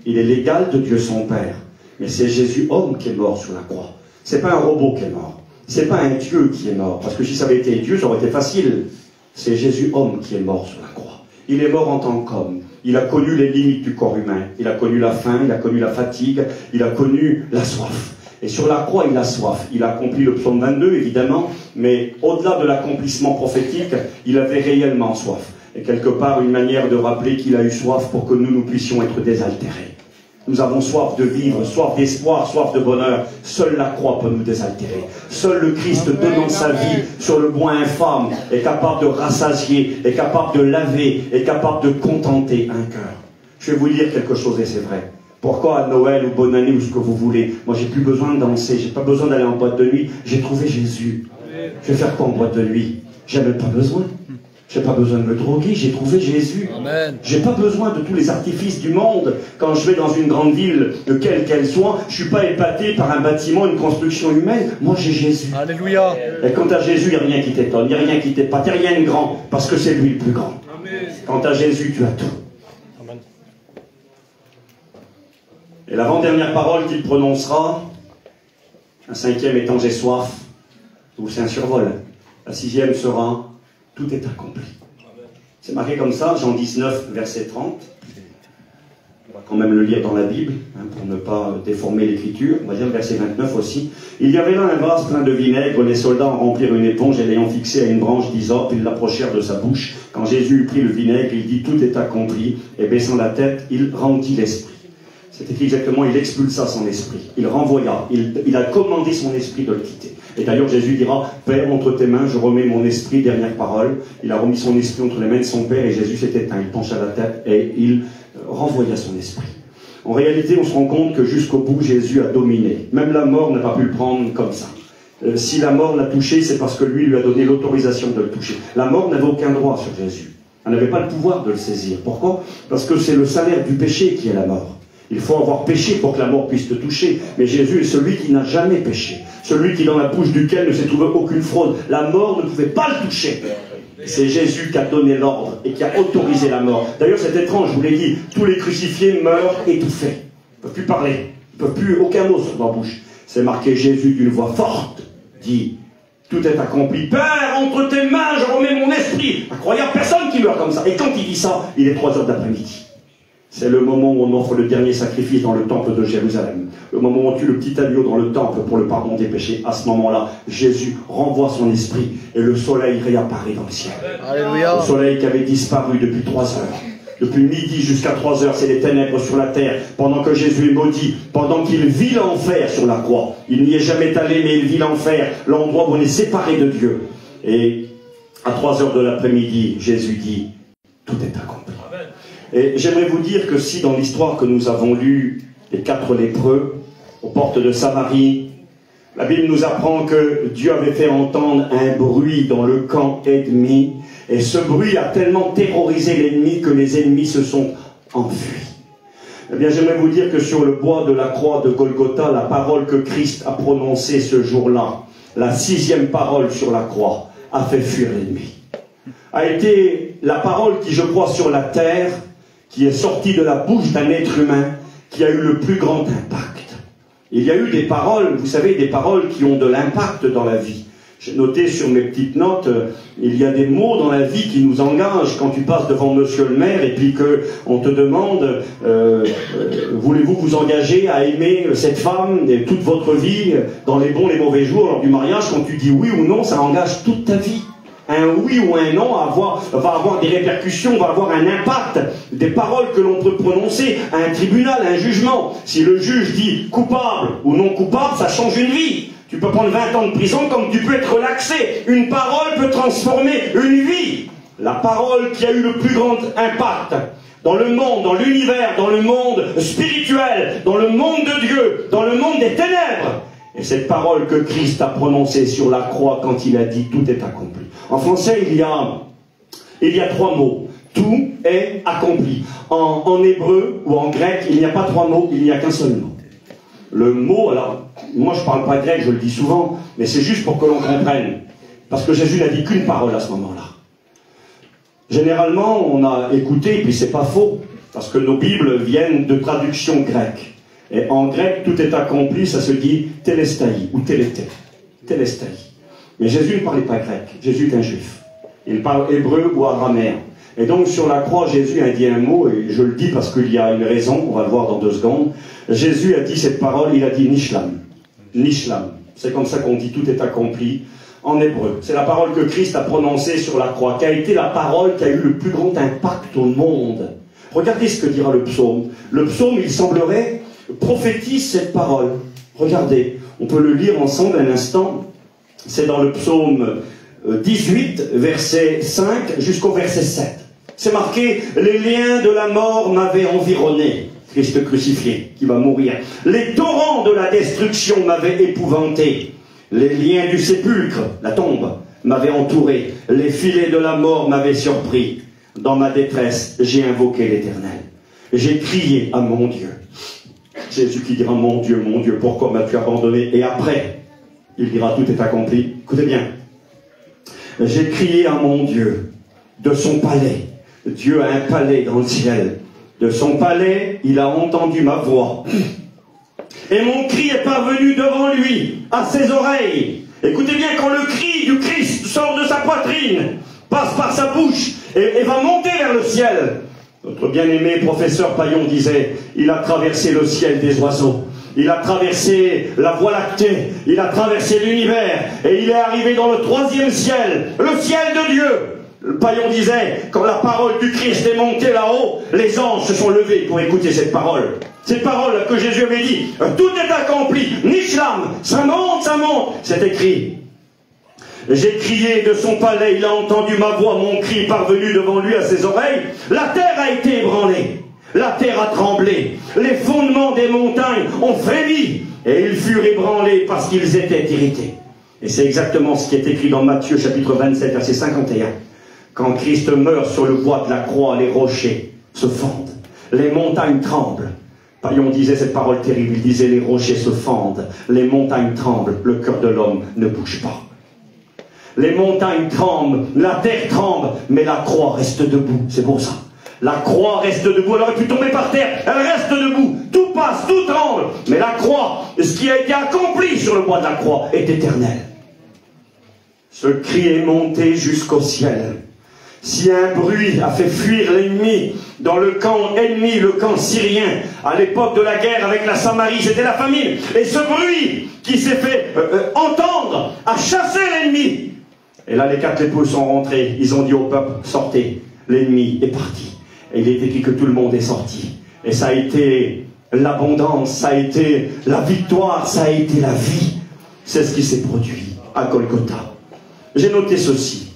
Il est l'égal de Dieu son Père. Mais c'est Jésus homme qui est mort sur la croix. C'est pas un robot qui est mort. C'est pas un Dieu qui est mort. Parce que si ça avait été Dieu, ça aurait été facile. C'est Jésus homme qui est mort sur la croix. Il est mort en tant qu'homme. Il a connu les limites du corps humain. Il a connu la faim, il a connu la fatigue, il a connu la soif. Et sur la croix, il a soif. Il a accompli le psaume 22, évidemment, mais au-delà de l'accomplissement prophétique, il avait réellement soif. Et quelque part, une manière de rappeler qu'il a eu soif pour que nous puissions être désaltérés. Nous avons soif de vivre, soif d'espoir, soif de bonheur. Seule la croix peut nous désaltérer. Seul le Christ, donnant sa vie sur le bois infâme, est capable de rassasier, est capable de laver, est capable de contenter un cœur. Je vais vous dire quelque chose et c'est vrai. Pourquoi à Noël ou bonne année ou ce que vous voulez? Moi, j'ai plus besoin de danser, j'ai pas besoin d'aller en boîte de nuit. J'ai trouvé Jésus. Je vais faire quoi en boîte de nuit? J'en ai pas besoin. J'ai pas besoin de me droguer, j'ai trouvé Jésus. J'ai pas besoin de tous les artifices du monde. Quand je vais dans une grande ville, quelle qu'elle soit, je suis pas épaté par un bâtiment, une construction humaine. Moi, j'ai Jésus. Alléluia. Et quant à Jésus, il n'y a rien qui t'étonne, il n'y a rien qui t'épate, il n'y a rien de grand, parce que c'est lui le plus grand. Amen. Quant à Jésus, tu as tout. Amen. Et l'avant-dernière parole qu'il prononcera, un cinquième étant j'ai soif, ou c'est un survol. La sixième sera tout est accompli. C'est marqué comme ça, Jean 19, verset 30. On va quand même le lire dans la Bible, pour ne pas déformer l'écriture. On va dire le verset 29 aussi. Il y avait là un vase plein de vinaigre, les soldats en remplirent une éponge et l'ayant fixé à une branche d'hysope, ils l'approchèrent de sa bouche. Quand Jésus eut pris le vinaigre, il dit tout est accompli, et baissant la tête, il rendit l'esprit. C'est écrit exactement, il expulsa son esprit, il renvoya, il a commandé son esprit de le quitter. Et d'ailleurs Jésus dira, Père, entre tes mains, je remets mon esprit, dernière parole. Il a remis son esprit entre les mains de son Père et Jésus s'est éteint, il pencha la tête et il renvoya son esprit. En réalité, on se rend compte que jusqu'au bout, Jésus a dominé. Même la mort n'a pas pu le prendre comme ça. Si la mort l'a touché, c'est parce que lui a donné l'autorisation de le toucher. La mort n'avait aucun droit sur Jésus. Elle n'avait pas le pouvoir de le saisir. Pourquoi? Parce que c'est le salaire du péché qui est la mort. Il faut avoir péché pour que la mort puisse te toucher. Mais Jésus est celui qui n'a jamais péché. Celui qui, dans la bouche duquel ne s'est trouvé aucune fraude. La mort ne pouvait pas le toucher. C'est Jésus qui a donné l'ordre et qui a autorisé la mort. D'ailleurs, c'est étrange, je vous l'ai dit, tous les crucifiés meurent étouffés. Ils ne peuvent plus parler. Ils ne peuvent plus aucun mot sur leur bouche. C'est marqué Jésus d'une voix forte, dit, tout est accompli. Père, entre tes mains, je remets mon esprit. Incroyable, personne qui meurt comme ça. Et quand il dit ça, il est 3 heures d'après-midi. C'est le moment où on offre le dernier sacrifice dans le temple de Jérusalem. Le moment où on tue le petit agneau dans le temple pour le pardon des péchés. À ce moment-là, Jésus renvoie son esprit et le soleil réapparaît dans le ciel. Alléluia. Le soleil qui avait disparu depuis 3 heures. Depuis midi jusqu'à 3 heures, c'est les ténèbres sur la terre. Pendant que Jésus est maudit, pendant qu'il vit l'enfer sur la croix. Il n'y est jamais allé, mais il vit l'enfer, l'endroit où on est séparé de Dieu. Et à 3 heures de l'après-midi, Jésus dit, tout est accompli. Et j'aimerais vous dire que si dans l'histoire que nous avons lue, les 4 lépreux, aux portes de Samarie, la Bible nous apprend que Dieu avait fait entendre un bruit dans le camp ennemi, et ce bruit a tellement terrorisé l'ennemi que les ennemis se sont enfuis. Eh bien, j'aimerais vous dire que sur le bois de la croix de Golgotha, la parole que Christ a prononcée ce jour-là, la 6e parole sur la croix, a fait fuir l'ennemi. A été la parole qui, je crois, sur la terre, qui est sortie de la bouche d'un être humain, qui a eu le plus grand impact. Il y a eu des paroles, vous savez, des paroles qui ont de l'impact dans la vie. J'ai noté sur mes petites notes, il y a des mots dans la vie qui nous engagent quand tu passes devant monsieur le maire et puis qu'on te demande voulez-vous vous engager à aimer cette femme toute votre vie, dans les bons, les mauvais jours, lors du mariage, quand tu dis oui ou non, ça engage toute ta vie. Un oui ou un non va avoir des répercussions, va avoir un impact, des paroles que l'on peut prononcer à un tribunal, à un jugement. Si le juge dit coupable ou non coupable, ça change une vie. Tu peux prendre 20 ans de prison comme tu peux être relaxé. Une parole peut transformer une vie. La parole qui a eu le plus grand impact dans le monde, dans l'univers, dans le monde spirituel, dans le monde de Dieu, dans le monde des ténèbres. Et cette parole que Christ a prononcée sur la croix quand il a dit tout est accompli. En français, il y a 3 mots. Tout est accompli. En hébreu ou en grec, il n'y a pas 3 mots, il n'y a qu'un seul mot. Le mot, alors, moi je parle pas grec, je le dis souvent, mais c'est juste pour que l'on comprenne. Parce que Jésus n'a dit qu'une parole à ce moment-là. Généralement, on a écouté, et puis c'est pas faux, parce que nos Bibles viennent de traductions grecques. Et en grec, tout est accompli, ça se dit telestai ou télété. Telestai. Mais Jésus ne parlait pas grec, Jésus est un juif. Il parle hébreu ou araméen. Et donc sur la croix, Jésus a dit un mot, et je le dis parce qu'il y a une raison, on va le voir dans 2 secondes. Jésus a dit cette parole, il a dit Nishlam. Nishlam. C'est comme ça qu'on dit tout est accompli en hébreu. C'est la parole que Christ a prononcée sur la croix, qui a été la parole qui a eu le plus grand impact au monde. Regardez ce que dira le psaume. Le psaume, il semblerait, prophétise cette parole. Regardez, on peut le lire ensemble un instant. C'est dans le psaume 18, verset 5 jusqu'au verset 7. C'est marqué « Les liens de la mort m'avaient environné ». Christ crucifié, qui va mourir. « Les torrents de la destruction m'avaient épouvanté. Les liens du sépulcre, la tombe, m'avaient entouré. Les filets de la mort m'avaient surpris. Dans ma détresse, j'ai invoqué l'Éternel. J'ai crié à mon Dieu. » Jésus qui dira « Mon Dieu, pourquoi m'as-tu abandonné ?» Et après, il dira « Tout est accompli. » Écoutez bien. « J'ai crié à mon Dieu de son palais. » Dieu a un palais dans le ciel. De son palais, il a entendu ma voix. Et mon cri est parvenu devant lui, à ses oreilles. Écoutez bien, quand le cri du Christ sort de sa poitrine, passe par sa bouche et va monter vers le ciel. Notre bien-aimé professeur Paillon disait, il a traversé le ciel des oiseaux. Il a traversé la Voie lactée. Il a traversé l'univers. Et il est arrivé dans le 3e ciel, le ciel de Dieu. Le Paillon disait, quand la parole du Christ est montée là-haut, les anges se sont levés pour écouter cette parole. Cette parole que Jésus avait dit, tout est accompli, Nishlam, ça monte, c'est écrit. J'ai crié de son palais, il a entendu ma voix, mon cri parvenu devant lui à ses oreilles. La terre a été ébranlée, la terre a tremblé, les fondements des montagnes ont frémi, et ils furent ébranlés parce qu'ils étaient irrités. Et c'est exactement ce qui est écrit dans Matthieu chapitre 27, verset 51. Quand Christ meurt sur le bois de la croix, les rochers se fendent, les montagnes tremblent. Paillon disait cette parole terrible, il disait les rochers se fendent, les montagnes tremblent, le cœur de l'homme ne bouge pas. Les montagnes tremblent, la terre tremble, mais la croix reste debout, c'est pour ça. La croix reste debout, elle aurait pu tomber par terre, elle reste debout, tout passe, tout tremble, mais la croix, ce qui a été accompli sur le bois de la croix, est éternel. Ce cri est monté jusqu'au ciel. Si un bruit a fait fuir l'ennemi dans le camp ennemi, le camp syrien, à l'époque de la guerre avec la Samarie, c'était la famine. Et ce bruit qui s'est fait entendre a chassé l'ennemi. Et là, les 4 époux sont rentrés. Ils ont dit au peuple, sortez. L'ennemi est parti. Et il est écrit que tout le monde est sorti. Et ça a été l'abondance, ça a été la victoire, ça a été la vie. C'est ce qui s'est produit à Golgotha. J'ai noté ceci.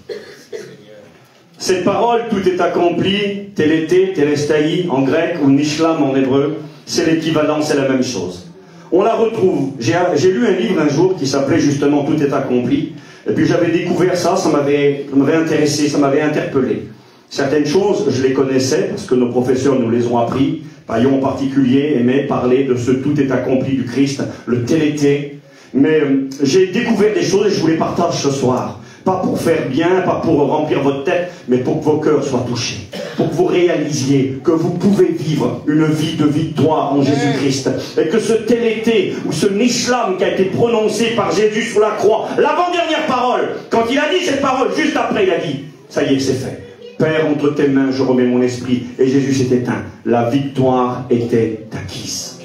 Cette parole, tout est accompli, télété, telestai en grec ou nishlam en hébreu, c'est l'équivalent, c'est la même chose. On la retrouve. J'ai lu un livre un jour qui s'appelait justement Tout est accompli, et puis j'avais découvert ça, ça m'avait intéressé, ça m'avait interpellé. Certaines choses, je les connaissais, parce que nos professeurs nous les ont appris. Paillon en particulier aimait parler de ce Tout est accompli du Christ, le télété. Mais j'ai découvert des choses et je vous les partage ce soir. Pas pour faire bien, pas pour remplir votre tête, mais pour que vos cœurs soient touchés. Pour que vous réalisiez que vous pouvez vivre une vie de victoire en Jésus-Christ. Et que ce télété, ou ce nishlam qui a été prononcé par Jésus sur la croix, l'avant-dernière parole, quand il a dit cette parole, juste après il a dit, ça y est, c'est fait. Père, entre tes mains, je remets mon esprit. Et Jésus s'est éteint. La victoire était acquise.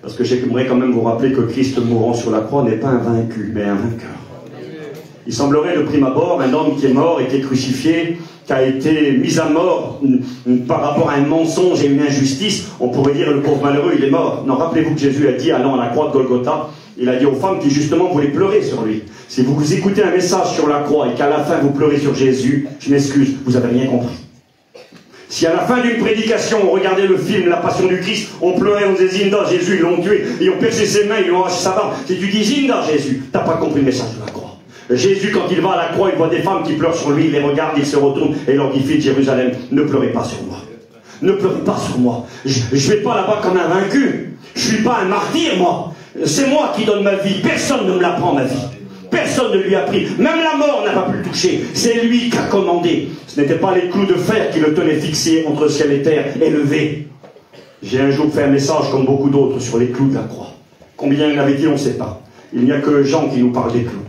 Parce que j'aimerais quand même vous rappeler que Christ mourant sur la croix n'est pas un vaincu, mais un vainqueur. Il semblerait de prime abord un homme qui est mort et qui est crucifié, qui a été mis à mort par rapport à un mensonge et une injustice. On pourrait dire le pauvre malheureux, il est mort. Non, rappelez-vous que Jésus a dit, allant à la croix de Golgotha, il a dit aux femmes qui justement voulaient pleurer sur lui. Si vous écoutez un message sur la croix et qu'à la fin vous pleurez sur Jésus, je m'excuse, vous n'avez rien compris. Si à la fin d'une prédication, on regardait le film La Passion du Christ, on pleurait, on disait Zinda, Jésus, ils l'ont tué, ils ont percé ses mains, ils lui ont arraché sa barbe. Si tu dis Zinda, Jésus, t'as pas compris le message de la croix. Jésus, quand il va à la croix, il voit des femmes qui pleurent sur lui, il les regarde, il se retourne et leur dit, fille de Jérusalem, ne pleurez pas sur moi. Ne pleurez pas sur moi. Je vais pas là-bas comme un vaincu. Je suis pas un martyr, moi. C'est moi qui donne ma vie. Personne ne me la prend, ma vie. Personne ne lui a pris. Même la mort n'a pas pu le toucher. C'est lui qui a commandé. Ce n'étaient pas les clous de fer qui le tenaient fixé entre ciel et terre, élevé. J'ai un jour fait un message, comme beaucoup d'autres, sur les clous de la croix. Combien il y en avait-il, on ne sait pas. Il n'y a que Jean qui nous parle des clous.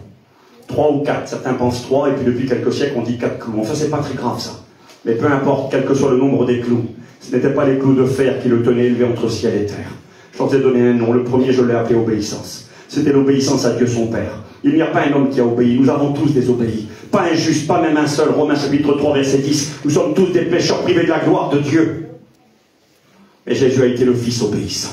3 ou 4, certains pensent 3, et puis depuis quelques siècles, on dit 4 clous. Enfin, c'est pas très grave, ça. Mais peu importe, quel que soit le nombre des clous, ce n'étaient pas les clous de fer qui le tenaient élevé entre ciel et terre. Je t'en ai donné un nom. Le premier, je l'ai appelé obéissance. C'était l'obéissance à Dieu son Père. Il n'y a pas un homme qui a obéi. Nous avons tous désobéi. Pas un juste, pas même un seul. Romains chapitre 3, verset 10. Nous sommes tous des pécheurs privés de la gloire de Dieu. Et Jésus a été le Fils obéissant.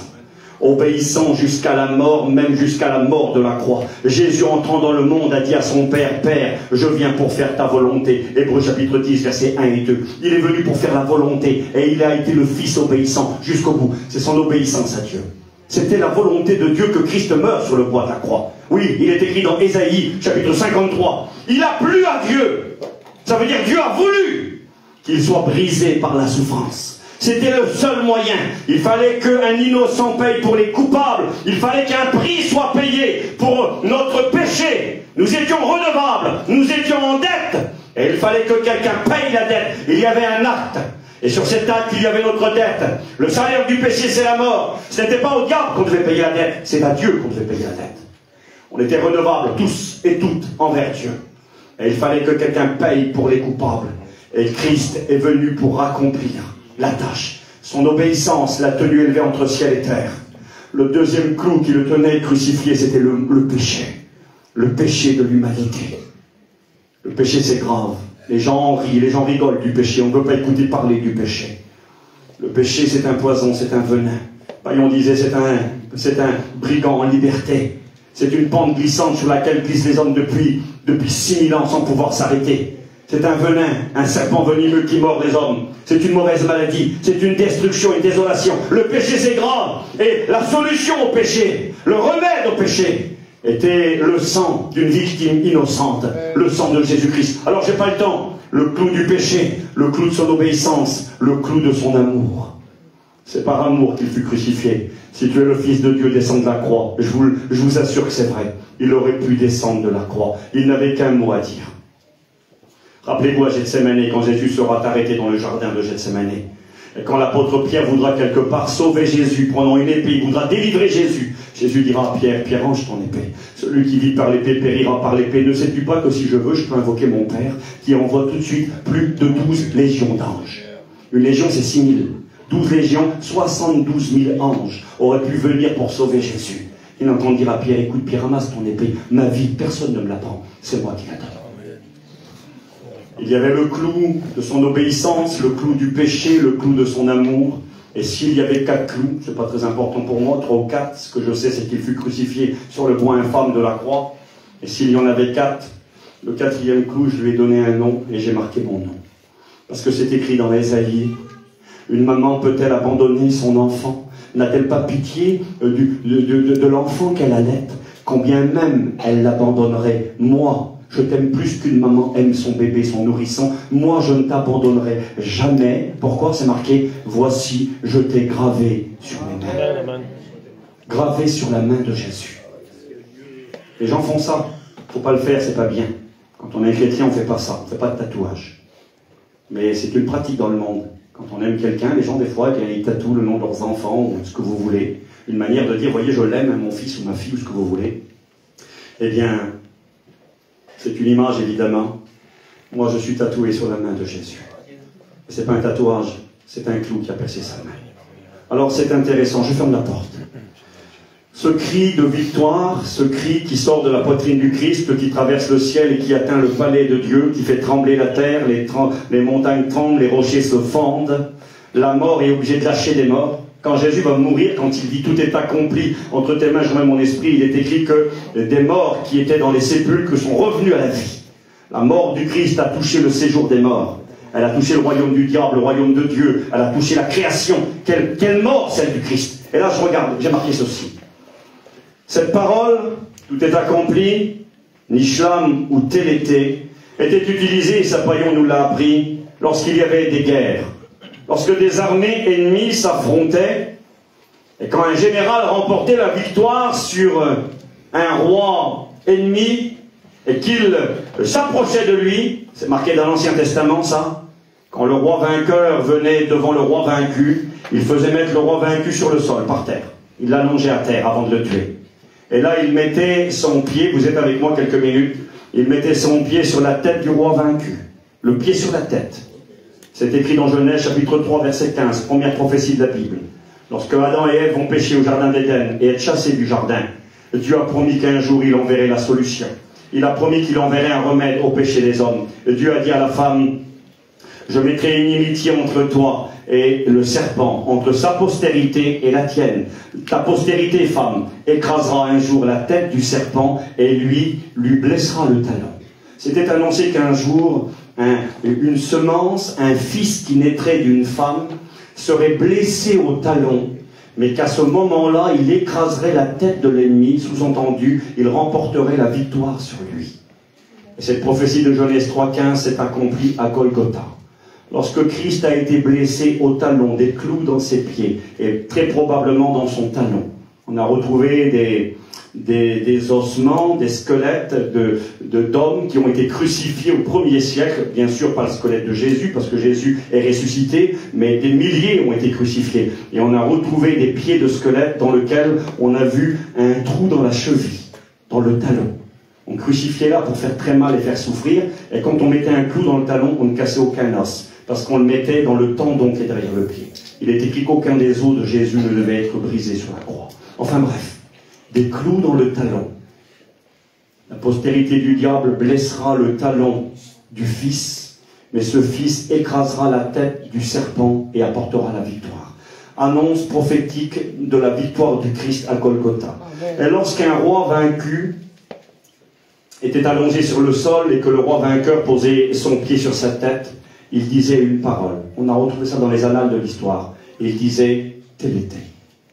Obéissant jusqu'à la mort, même jusqu'à la mort de la croix. Jésus, entrant dans le monde, a dit à son Père, Père, je viens pour faire ta volonté. Hébreux chapitre 10, versets 1 et 2. Il est venu pour faire la volonté, et il a été le Fils obéissant jusqu'au bout. C'est son obéissance à Dieu. C'était la volonté de Dieu que Christ meure sur le bois de la croix. Oui, il est écrit dans Ésaïe, chapitre 53. Il a plu à Dieu. Ça veut dire Dieu a voulu qu'il soit brisé par la souffrance. C'était le seul moyen. Il fallait qu'un innocent paye pour les coupables. Il fallait qu'un prix soit payé pour notre péché. Nous étions redevables. Nous étions en dette. Et il fallait que quelqu'un paye la dette. Il y avait un acte. Et sur cet acte, il y avait notre dette. Le salaire du péché, c'est la mort. Ce n'était pas au diable qu'on devait payer la dette. C'est à Dieu qu'on devait payer la dette. On était redevables, tous et toutes, envers Dieu. Et il fallait que quelqu'un paye pour les coupables. Et Christ est venu pour accomplir la tâche. Son obéissance l'a tenu élevé entre ciel et terre. Le deuxième clou qui le tenait crucifié, c'était le péché. Le péché de l'humanité. Le péché, c'est grave. Les gens en rient, les gens rigolent du péché. On ne veut pas écouter parler du péché. Le péché, c'est un poison, c'est un venin. Paillon disait, c'est un brigand en liberté. C'est une pente glissante sur laquelle glissent les hommes depuis 6000 ans sans pouvoir s'arrêter. C'est un venin, un serpent venimeux qui mord les hommes. C'est une mauvaise maladie. C'est une destruction, une désolation. Le péché, c'est grave. Et la solution au péché, le remède au péché, était le sang d'une victime innocente, le sang de Jésus-Christ. Alors, j'ai pas le temps. Le clou du péché, le clou de son obéissance, le clou de son amour. C'est par amour qu'il fut crucifié. Si tu es le Fils de Dieu, descends de la croix. Je vous assure que c'est vrai. Il aurait pu descendre de la croix. Il n'avait qu'un mot à dire. Rappelez-vous à Gethsémane, quand Jésus sera arrêté dans le jardin de Gethsémane. Et quand l'apôtre Pierre voudra quelque part sauver Jésus, prenant une épée, il voudra délivrer Jésus. Jésus dira à Pierre, Pierre, range ton épée. Celui qui vit par l'épée périra par l'épée. Ne sais-tu pas que si je veux, je peux invoquer mon Père, qui envoie tout de suite plus de 12 légions d'anges. Une légion, c'est 6000. 12 légions, 72 000 anges auraient pu venir pour sauver Jésus. Il entend dire à Pierre, écoute Pierre, ramasse ton épée. Ma vie, personne ne me la prend. C'est moi qui la donne. Il y avait le clou de son obéissance, le clou du péché, le clou de son amour. Et s'il y avait 4 clous, c'est pas très important pour moi, 3 ou 4, ce que je sais c'est qu'il fut crucifié sur le bois infâme de la croix. Et s'il y en avait 4, le 4e clou, je lui ai donné un nom et j'ai marqué mon nom. Parce que c'est écrit dans Ésaïe, une maman peut-elle abandonner son enfant? N'a-t-elle pas pitié de l'enfant qu'elle allait? Combien même elle l'abandonnerait? Moi, je t'aime plus qu'une maman aime son bébé, son nourrisson. Moi, je ne t'abandonnerai jamais. Pourquoi? C'est marqué, voici, je t'ai gravé sur mes mains. Gravé sur la main de Jésus. Les gens font ça. Faut pas le faire, c'est pas bien. Quand on est chrétien, on fait pas ça. On fait pas de tatouage. Mais c'est une pratique dans le monde. Quand on aime quelqu'un, les gens, des fois, ils tatouent le nom de leurs enfants, ou ce que vous voulez. Une manière de dire, voyez, je l'aime, mon fils ou ma fille, ou ce que vous voulez. Eh bien, c'est une image, évidemment. Moi, je suis tatoué sur la main de Jésus. Et c'est pas un tatouage, c'est un clou qui a percé sa main. Alors, c'est intéressant. Je ferme la porte. Ce cri de victoire, ce cri qui sort de la poitrine du Christ, qui traverse le ciel et qui atteint le palais de Dieu, qui fait trembler la terre, les montagnes tremblent, les rochers se fendent, la mort est obligée de lâcher des morts. Quand Jésus va mourir, quand il dit « tout est accompli, entre tes mains je mets mon esprit », il est écrit que des morts qui étaient dans les sépulcres sont revenus à la vie. La mort du Christ a touché le séjour des morts. Elle a touché le royaume du diable, le royaume de Dieu. Elle a touché la création. Quelle mort, celle du Christ. Et là, je regarde, j'ai marqué ceci. Cette parole, tout est accompli, Nishlam ou Télété, était utilisée, et Sapayon nous l'a appris, lorsqu'il y avait des guerres. Lorsque des armées ennemies s'affrontaient, Et quand un général remportait la victoire sur un roi ennemi, et qu'il s'approchait de lui, c'est marqué dans l'Ancien Testament ça, quand le roi vainqueur venait devant le roi vaincu, il faisait mettre le roi vaincu sur le sol, par terre. Il l'allongeait à terre avant de le tuer. Et là, il mettait son pied, vous êtes avec moi quelques minutes, il mettait son pied sur la tête du roi vaincu. Le pied sur la tête. C'est écrit dans Genèse chapitre 3 verset 15, première prophétie de la Bible. Lorsque Adam et Ève vont pécher au jardin d'Éden et être chassés du jardin, Dieu a promis qu'un jour il enverrait la solution. Il a promis qu'il enverrait un remède au péché des hommes. Et Dieu a dit à la femme, je mettrai une inimitié entre toi et le serpent, entre sa postérité et la tienne. Ta postérité, femme, écrasera un jour la tête du serpent et lui blessera le talon. C'était annoncé qu'un jour, une semence, un fils qui naîtrait d'une femme, serait blessé au talon, mais qu'à ce moment-là, il écraserait la tête de l'ennemi, sous-entendu, il remporterait la victoire sur lui. Et cette prophétie de Genèse 3,15 s'est accomplie à Golgotha. Lorsque Christ a été blessé au talon, des clous dans ses pieds, et très probablement dans son talon, on a retrouvé des ossements, des squelettes d'hommes qui ont été crucifiés au 1er siècle, bien sûr pas le squelette de Jésus, parce que Jésus est ressuscité, mais des milliers ont été crucifiés. Et on a retrouvé des pieds de squelettes dans lesquels on a vu un trou dans la cheville, dans le talon. On crucifiait là pour faire très mal et faire souffrir, et quand on mettait un clou dans le talon, on ne cassait aucun os, parce qu'on le mettait dans le tendon qui est derrière le pied. Il est écrit qu'aucun des os de Jésus ne devait être brisé sur la croix. Enfin bref. Des clous dans le talon. La postérité du diable blessera le talon du Fils, mais ce Fils écrasera la tête du serpent et apportera la victoire. Annonce prophétique de la victoire du Christ à Golgotha. Et lorsqu'un roi vaincu était allongé sur le sol et que le roi vainqueur posait son pied sur sa tête, il disait une parole. On a retrouvé ça dans les annales de l'histoire. Il disait « Télété,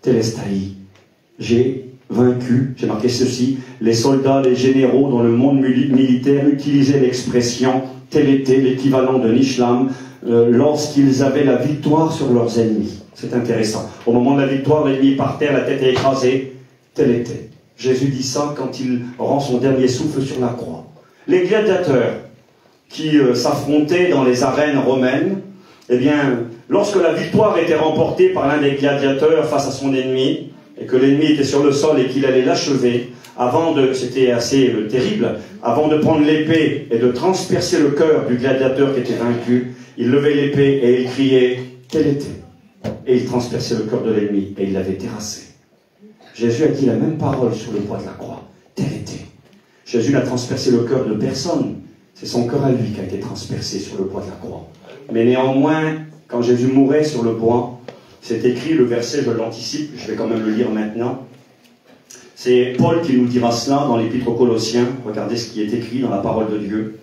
Télestai ». J'ai vaincu, j'ai marqué ceci, les soldats, les généraux dans le monde militaire utilisaient l'expression télété, l'équivalent de Nishlam, lorsqu'ils avaient la victoire sur leurs ennemis. C'est intéressant. Au moment de la victoire, l'ennemi est par terre, la tête est écrasée, télété. Jésus dit ça quand il rend son dernier souffle sur la croix. Les gladiateurs qui s'affrontaient dans les arènes romaines, eh bien, lorsque la victoire était remportée par l'un des gladiateurs face à son ennemi, et que l'ennemi était sur le sol et qu'il allait l'achever, c'était assez terrible, avant de prendre l'épée et de transpercer le cœur du gladiateur qui était vaincu, il levait l'épée et il criait « Télété ». Et il transperçait le cœur de l'ennemi et il l'avait terrassé. Jésus a dit la même parole sur le bois de la croix, « Télété ». Jésus n'a transpercé le cœur de personne, c'est son cœur à lui qui a été transpercé sur le bois de la croix. Mais néanmoins, quand Jésus mourait sur le bois, c'est écrit, le verset, je l'anticipe, je vais quand même le lire maintenant. C'est Paul qui nous dira cela dans l'Épître aux Colossiens. Regardez ce qui est écrit dans la parole de Dieu.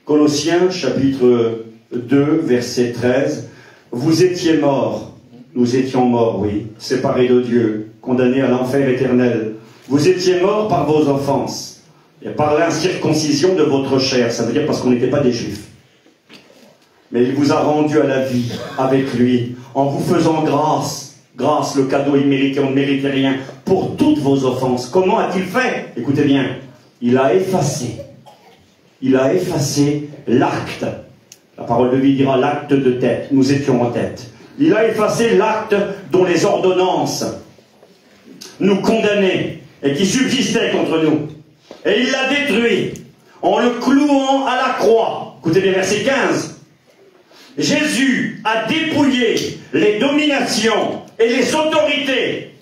Colossiens, chapitre 2, verset 13. Vous étiez morts, nous étions morts, oui, séparés de Dieu, condamnés à l'enfer éternel. Vous étiez morts par vos offenses et par l'incirconcision de votre chair. Ça veut dire parce qu'on n'était pas des Juifs. Mais il vous a rendu à la vie avec lui, en vous faisant grâce, le cadeau immérité, on ne méritait rien, pour toutes vos offenses. Comment a-t-il fait? Écoutez bien, il a effacé l'acte. La parole de vie dira l'acte de tête, nous étions en tête. Il a effacé l'acte dont les ordonnances nous condamnaient et qui subsistait contre nous. Et il l'a détruit en le clouant à la croix. Écoutez bien, verset 15. Jésus a dépouillé les dominations et les autorités.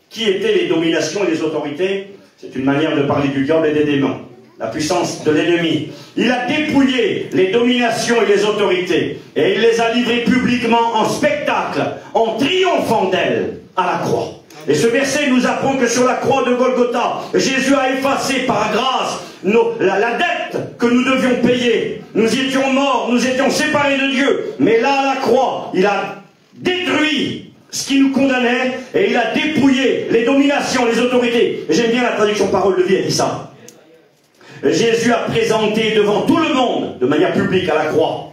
Qui étaient les dominations et les autorités? C'est une manière de parler du diable et des démons. La puissance de l'ennemi. Il a dépouillé les dominations et les autorités. Et il les a livrées publiquement en spectacle, en triomphant d'elles à la croix. Et ce verset nous apprend que sur la croix de Golgotha, Jésus a effacé par grâce la dette que nous devions payer. Nous étions morts, nous étions séparés de Dieu. Mais là, à la croix, il a détruit ce qui nous condamnait et il a dépouillé les dominations, les autorités. J'aime bien la traduction parole de vie, elle dit ça. Jésus a présenté devant tout le monde, de manière publique à la croix.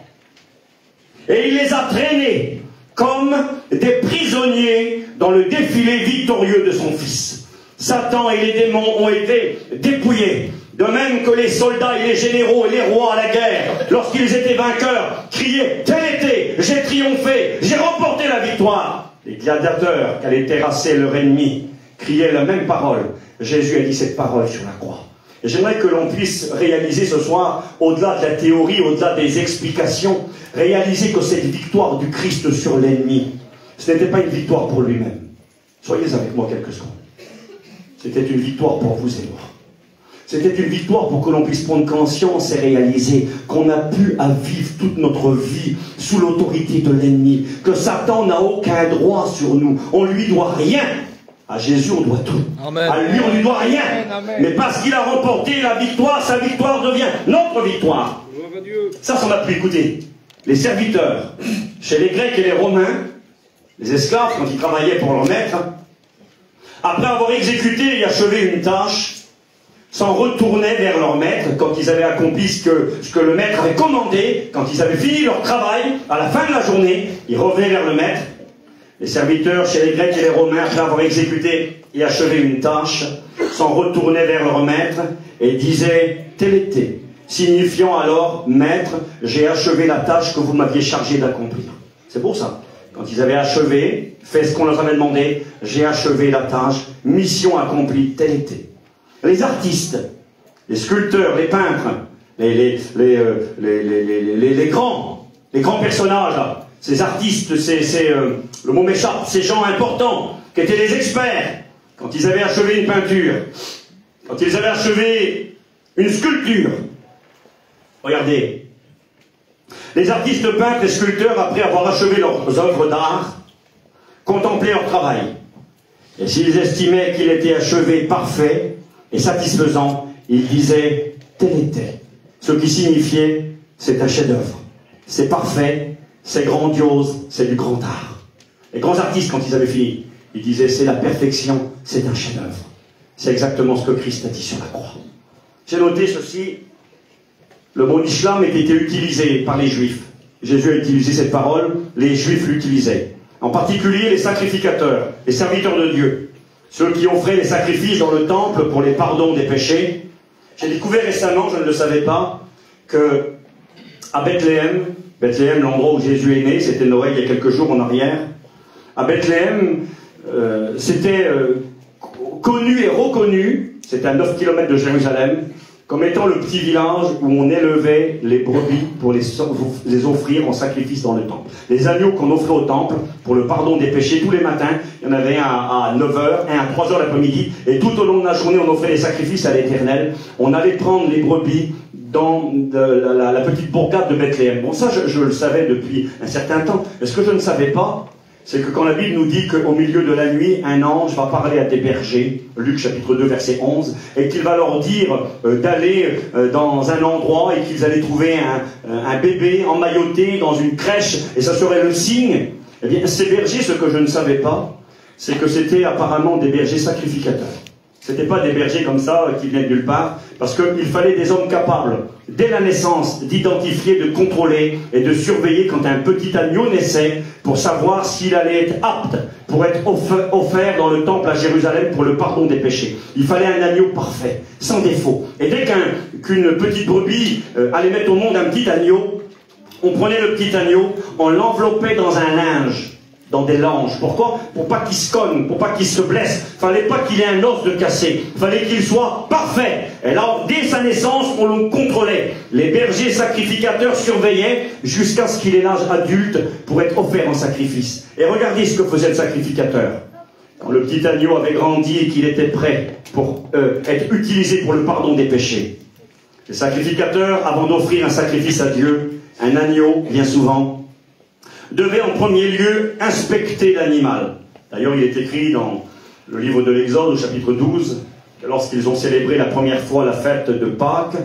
Et il les a traînés comme des prisonniers dans le défilé victorieux de son Fils. Satan et les démons ont été dépouillés, de même que les soldats et les généraux et les rois à la guerre, lorsqu'ils étaient vainqueurs, criaient « Tel était, j'ai triomphé, j'ai remporté la victoire !» Les gladiateurs qui allaient terrasser leur ennemi criaient la même parole. Jésus a dit cette parole sur la croix. Et j'aimerais que l'on puisse réaliser ce soir, au-delà de la théorie, au-delà des explications, réaliser que cette victoire du Christ sur l'ennemi, ce n'était pas une victoire pour lui-même. Soyez avec moi quelques secondes. C'était une victoire pour vous et moi. C'était une victoire pour que l'on puisse prendre conscience et réaliser qu'on a pu à vivre toute notre vie sous l'autorité de l'ennemi, que Satan n'a aucun droit sur nous. On ne lui doit rien. À Jésus, on doit tout. Amen. À lui, on ne lui doit rien. Amen. Mais parce qu'il a remporté la victoire, sa victoire devient notre victoire. Ça m'a plu. Écoutez, les serviteurs, chez les Grecs et les Romains, les esclaves, quand ils travaillaient pour leur maître, après avoir exécuté et achevé une tâche, s'en retournaient vers leur maître quand ils avaient accompli ce que le maître avait commandé, quand ils avaient fini leur travail, à la fin de la journée, ils revenaient vers le maître. Les serviteurs chez les Grecs et les Romains, après avoir exécuté et achevé une tâche, s'en retournaient vers leur maître et disaient « Tel était », signifiant alors « Maître, j'ai achevé la tâche que vous m'aviez chargé d'accomplir ». C'est beau ça. Quand ils avaient achevé, fait ce qu'on leur avait demandé, j'ai achevé la tâche, mission accomplie, tel était. Les artistes, les sculpteurs, les peintres, les grands personnages, là, ces artistes, le mot m'échappe, ces gens importants, qui étaient les experts, quand ils avaient achevé une peinture, quand ils avaient achevé une sculpture, regardez, les artistes peintres et sculpteurs, après avoir achevé leurs œuvres d'art, contemplaient leur travail. Et s'ils estimaient qu'il était achevé, parfait et satisfaisant, ils disaient « tel était », ce qui signifiait « c'est un chef-d'œuvre, c'est parfait, c'est grandiose, c'est du grand art ». Les grands artistes, quand ils avaient fini, ils disaient « c'est la perfection, c'est un chef-d'œuvre ». C'est exactement ce que Christ a dit sur la croix. J'ai noté ceci. Le mot islam était utilisé par les Juifs. Jésus a utilisé cette parole, les Juifs l'utilisaient. En particulier les sacrificateurs, les serviteurs de Dieu, ceux qui offraient les sacrifices dans le temple pour les pardons des péchés. J'ai découvert récemment, je ne le savais pas, que à Bethléem, l'endroit où Jésus est né, c'était Noël il y a quelques jours en arrière, à Bethléem, c'était connu et reconnu, c'était à 9 km de Jérusalem, comme étant le petit village où on élevait les brebis pour les offrir en sacrifice dans le temple. Les agneaux qu'on offrait au temple pour le pardon des péchés, tous les matins, il y en avait un à 9h, un à 3h l'après-midi, et tout au long de la journée, on offrait des sacrifices à l'Éternel. On allait prendre les brebis dans la petite bourgade de Bethléem. Bon, ça, je le savais depuis un certain temps. Mais ce que je ne savais pas, c'est que quand la Bible nous dit qu'au milieu de la nuit, un ange va parler à des bergers, Luc chapitre 2 verset 11, et qu'il va leur dire d'aller dans un endroit et qu'ils allaient trouver un bébé emmailloté dans une crèche, et ça serait le signe. Eh bien, ces bergers, ce que je ne savais pas, c'est que c'était apparemment des bergers sacrificateurs. C'était pas des bergers comme ça qui viennent nulle part, parce qu'il fallait des hommes capables, dès la naissance, d'identifier, de contrôler et de surveiller quand un petit agneau naissait, pour savoir s'il allait être apte pour être offert dans le temple à Jérusalem pour le pardon des péchés. Il fallait un agneau parfait, sans défaut. Et dès qu'une petite brebis allait mettre au monde un petit agneau, on prenait le petit agneau, on l'enveloppait dans un linge, dans des langes. Pourquoi? Pour pas qu'il se cogne, pour pas qu'il se blesse. Fallait pas qu'il ait un os de cassé. Fallait qu'il soit parfait. Et là, dès sa naissance, on le contrôlait. Les bergers sacrificateurs surveillaient jusqu'à ce qu'il ait l'âge adulte pour être offert en sacrifice. Et regardez ce que faisait le sacrificateur. Quand le petit agneau avait grandi et qu'il était prêt pour être utilisé pour le pardon des péchés, le sacrificateur, avant d'offrir un sacrifice à Dieu, un agneau, bien souvent, devait en premier lieu inspecter l'animal. D'ailleurs, il est écrit dans le livre de l'Exode, au chapitre 12, que lorsqu'ils ont célébré la première fois la fête de Pâques,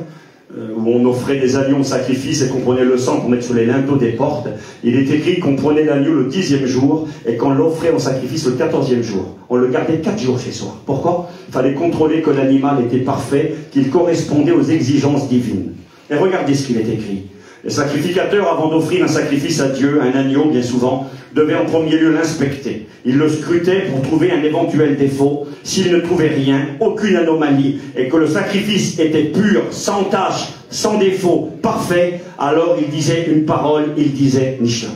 où on offrait des agneaux en sacrifice et qu'on prenait le sang pour mettre sur les linteaux des portes, il est écrit qu'on prenait l'agneau le 10e jour et qu'on l'offrait en sacrifice le 14e jour. On le gardait 4 jours chez soi. Pourquoi? Il fallait contrôler que l'animal était parfait, qu'il correspondait aux exigences divines. Et regardez ce qu'il est écrit. Les sacrificateurs, avant d'offrir un sacrifice à Dieu, un agneau bien souvent, devaient en premier lieu l'inspecter. Ils le scrutaient pour trouver un éventuel défaut. S'ils ne trouvaient rien, aucune anomalie, et que le sacrifice était pur, sans tache, sans défaut, parfait, alors ils disaient une parole, ils disaient Nishlam.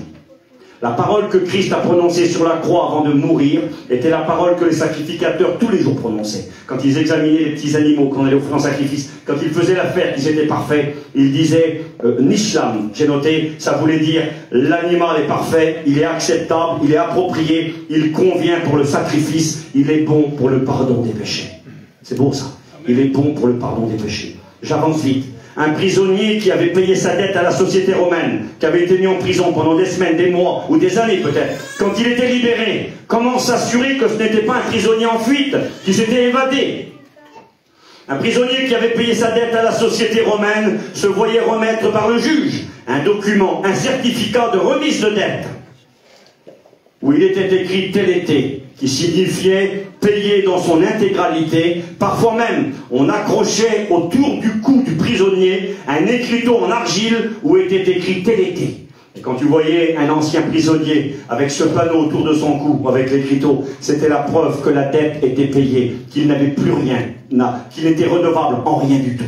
La parole que Christ a prononcée sur la croix avant de mourir était la parole que les sacrificateurs tous les jours prononçaient. Quand ils examinaient les petits animaux qu'on allait offrir en sacrifice, quand ils faisaient l'affaire, qu'ils étaient parfaits, ils disaient Nishlam. J'ai noté, ça voulait dire l'animal est parfait, il est acceptable, il est approprié, il convient pour le sacrifice, il est bon pour le pardon des péchés. C'est beau ça. Il est bon pour le pardon des péchés. J'avance vite. Un prisonnier qui avait payé sa dette à la société romaine, qui avait été mis en prison pendant des semaines, des mois ou des années peut-être, quand il était libéré, comment s'assurer que ce n'était pas un prisonnier en fuite, qui s'était évadé? Un prisonnier qui avait payé sa dette à la société romaine se voyait remettre par le juge un document, un certificat de remise de dette, où il était écrit tel été, qui signifiait payer dans son intégralité. Parfois même, on accrochait autour du cou du prisonnier un écriteau en argile où était écrit tel été. Et quand tu voyais un ancien prisonnier avec ce panneau autour de son cou, avec l'écriteau, c'était la preuve que la dette était payée, qu'il n'avait plus rien, qu'il n'était redevable en rien du tout.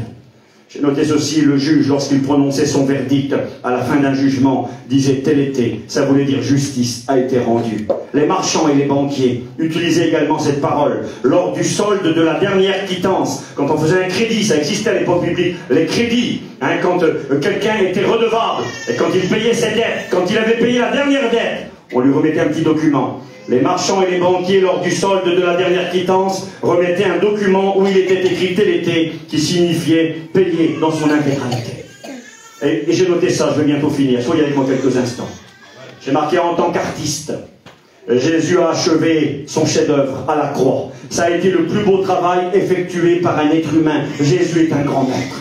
J'ai noté ceci, le juge, lorsqu'il prononçait son verdict à la fin d'un jugement, disait tel été, ça voulait dire justice a été rendue. Les marchands et les banquiers utilisaient également cette parole lors du solde de la dernière quittance. Quand on faisait un crédit, ça existait à l'époque biblique, les crédits, quand quelqu'un était redevable, et quand il payait ses dettes, quand il avait payé la dernière dette, on lui remettait un petit document. Les marchands et les banquiers, lors du solde de la dernière quittance, remettaient un document où il était écrit tel été, qui signifiait payer dans son intégralité. Et j'ai noté ça, je vais bientôt finir. Soyez avec moi quelques instants. J'ai marqué en tant qu'artiste, Jésus a achevé son chef-d'œuvre à la croix. Ça a été le plus beau travail effectué par un être humain. Jésus est un grand maître.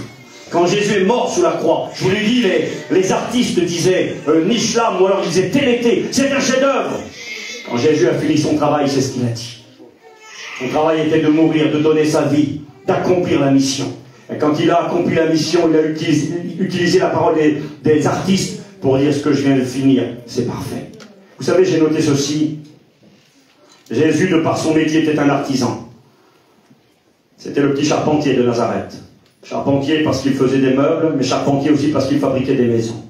Quand Jésus est mort sous la croix, je vous l'ai dit, les artistes disaient Nishlam, ou alors ils disaient tel été, c'est un chef-d'œuvre. Quand Jésus a fini son travail, c'est ce qu'il a dit. Son travail était de mourir, de donner sa vie, d'accomplir la mission. Et quand il a accompli la mission, il a utilisé la parole des artistes pour dire ce que je viens de finir. C'est parfait. Vous savez, j'ai noté ceci. Jésus, de par son métier, était un artisan. C'était le petit charpentier de Nazareth. Charpentier parce qu'il faisait des meubles, mais charpentier aussi parce qu'il fabriquait des maisons.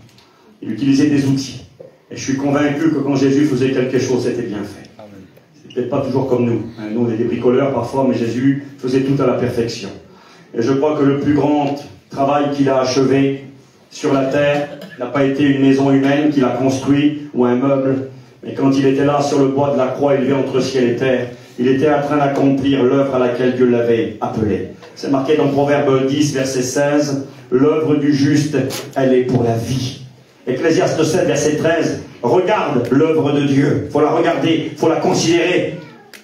Il utilisait des outils. Et je suis convaincu que quand Jésus faisait quelque chose, c'était bien fait. C'est peut-être pas toujours comme nous. Nous, on est des bricoleurs parfois, mais Jésus faisait tout à la perfection. Et je crois que le plus grand travail qu'il a achevé sur la terre n'a pas été une maison humaine qu'il a construite ou un meuble, mais quand il était là sur le bois de la croix élevé entre ciel et terre, il était en train d'accomplir l'œuvre à laquelle Dieu l'avait appelé. C'est marqué dans Proverbe 10, verset 16, l'œuvre du juste, elle est pour la vie. Ecclésiaste 7, verset 13, regarde l'œuvre de Dieu. Il faut la regarder, il faut la considérer.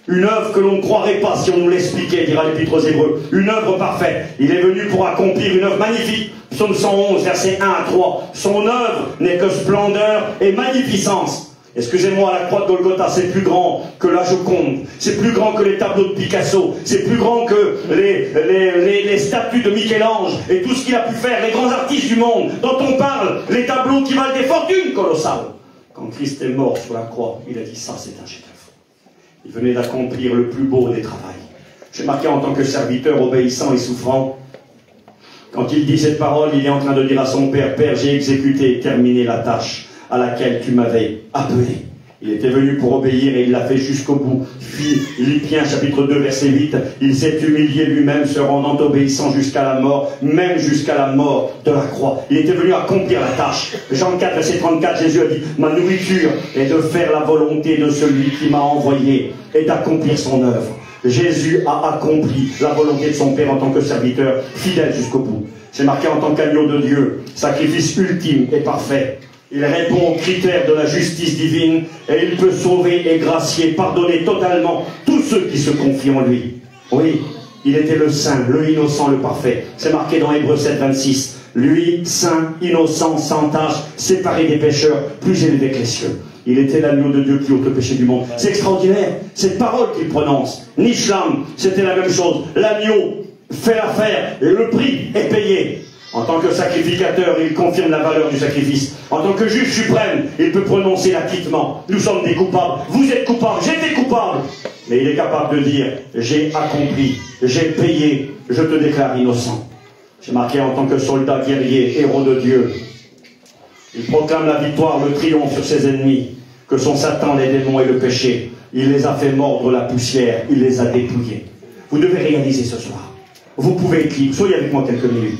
Une œuvre que l'on ne croirait pas si on nous l'expliquait, dira l'Épître aux Hébreux. Une œuvre parfaite. Il est venu pour accomplir une œuvre magnifique. Psaume 111, verset 1 à 3. Son œuvre n'est que splendeur et magnificence. Excusez-moi, la croix de Golgotha, c'est plus grand que la Joconde, c'est plus grand que les tableaux de Picasso, c'est plus grand que les statues de Michel-Ange et tout ce qu'il a pu faire, les grands artistes du monde dont on parle, les tableaux qui valent des fortunes colossales. Quand Christ est mort sur la croix, il a dit ça, c'est un chef-d'œuvre. Il venait d'accomplir le plus beau des travails. J'ai marqué en tant que serviteur obéissant et souffrant. Quand il dit cette parole, il est en train de dire à son Père, Père, j'ai exécuté et terminé la tâche à laquelle tu m'avais appelé. Il était venu pour obéir et il l'a fait jusqu'au bout. Philippiens chapitre 2 verset 8, il s'est humilié lui-même, se rendant obéissant jusqu'à la mort, même jusqu'à la mort de la croix. Il était venu accomplir la tâche. Jean 4 verset 34, Jésus a dit, ma nourriture est de faire la volonté de celui qui m'a envoyé et d'accomplir son œuvre. Jésus a accompli la volonté de son Père en tant que serviteur, fidèle jusqu'au bout. C'est marqué en tant qu'agneau de Dieu, sacrifice ultime et parfait. Il répond aux critères de la justice divine et il peut sauver et gracier, pardonner totalement tous ceux qui se confient en lui. Oui, il était le saint, le innocent, le parfait. C'est marqué dans Hébreux 7, 26. Lui, saint, innocent, sans tache, séparé des pécheurs, plus élevé que les cieux. Il était l'agneau de Dieu qui ôte le péché du monde. C'est extraordinaire, cette parole qu'il prononce. Nishlam, c'était la même chose. L'agneau fait l'affaire et le prix est payé. En tant que sacrificateur, il confirme la valeur du sacrifice. En tant que juge suprême, il peut prononcer l'acquittement. Nous sommes des coupables. Vous êtes coupables. J'étais coupable. Mais il est capable de dire, j'ai accompli, j'ai payé, je te déclare innocent. J'ai marqué en tant que soldat guerrier, héros de Dieu. Il proclame la victoire, le triomphe sur ses ennemis, que sont Satan, les démons et le péché. Il les a fait mordre la poussière, il les a dépouillés. Vous devez réaliser ce soir. Vous pouvez être libre. Soyez avec moi quelques minutes.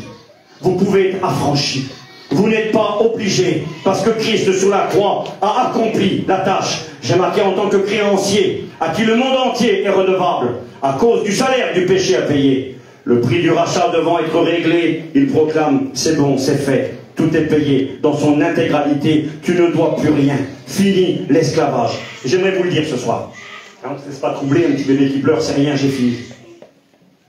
Vous pouvez être affranchi. Vous n'êtes pas obligé, parce que Christ sur la croix a accompli la tâche. J'ai marqué en tant que créancier, à qui le monde entier est redevable, à cause du salaire du péché à payer. Le prix du rachat devant être réglé, il proclame, c'est bon, c'est fait. Tout est payé dans son intégralité. Tu ne dois plus rien. Fini l'esclavage. J'aimerais vous le dire ce soir. Ne te laisse pas troubler, un petit bébé qui pleure, c'est rien, j'ai fini.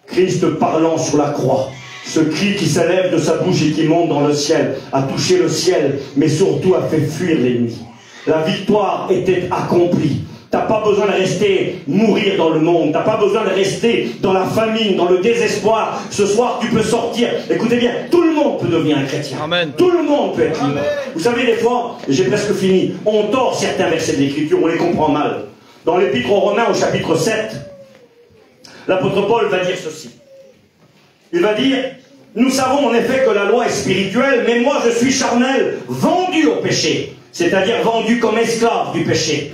Christ parlant sur la croix. Ce cri qui s'élève de sa bouche et qui monte dans le ciel, a touché le ciel, mais surtout a fait fuir l'ennemi. La victoire était accomplie. Tu n'as pas besoin de rester mourir dans le monde. Tu n'as pas besoin de rester dans la famine, dans le désespoir. Ce soir, tu peux sortir. Écoutez bien, tout le monde peut devenir un chrétien. Amen. Tout le monde peut être libre. Vous savez, des fois, j'ai presque fini, on tord certains versets de l'Écriture, on les comprend mal. Dans l'Épître aux Romains, au chapitre 7, l'apôtre Paul va dire ceci. Il va dire, nous savons en effet que la loi est spirituelle, mais moi je suis charnel, vendu au péché. C'est-à-dire vendu comme esclave du péché.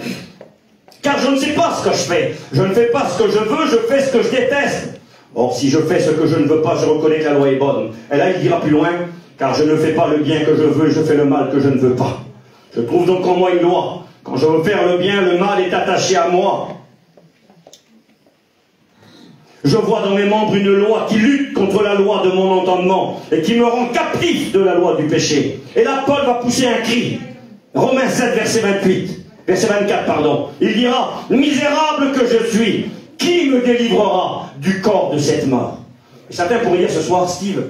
Car je ne sais pas ce que je fais. Je ne fais pas ce que je veux, je fais ce que je déteste. Or, si je fais ce que je ne veux pas, je reconnais que la loi est bonne. Et là, il dira plus loin, car je ne fais pas le bien que je veux, je fais le mal que je ne veux pas. Je trouve donc en moi une loi. Quand je veux faire le bien, le mal est attaché à moi. Je vois dans mes membres une loi qui lutte contre la loi de mon entendement et qui me rend captif de la loi du péché. Et là, Paul va pousser un cri. Romains 7, verset 28. Verset 24, pardon. Il dira, misérable que je suis, qui me délivrera du corps de cette mort? Et certains pourraient dire ce soir, Steve,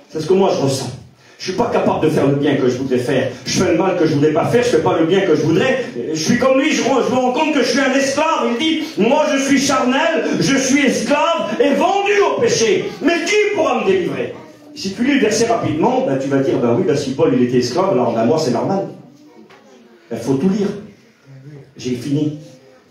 c'est ce que moi je ressens. Je ne suis pas capable de faire le bien que je voudrais faire. Je fais le mal que je ne voudrais pas faire, je ne fais pas le bien que je voudrais. Je suis comme lui, je me rends compte que je suis un esclave. Il dit, moi je suis charnel, je suis esclave et vendu au péché. Mais qui pourra me délivrer? Si tu lis le verset rapidement, ben, tu vas dire, ben oui, ben, si Paul il était esclave, alors ben, moi c'est normal. Il faut tout lire. J'ai fini.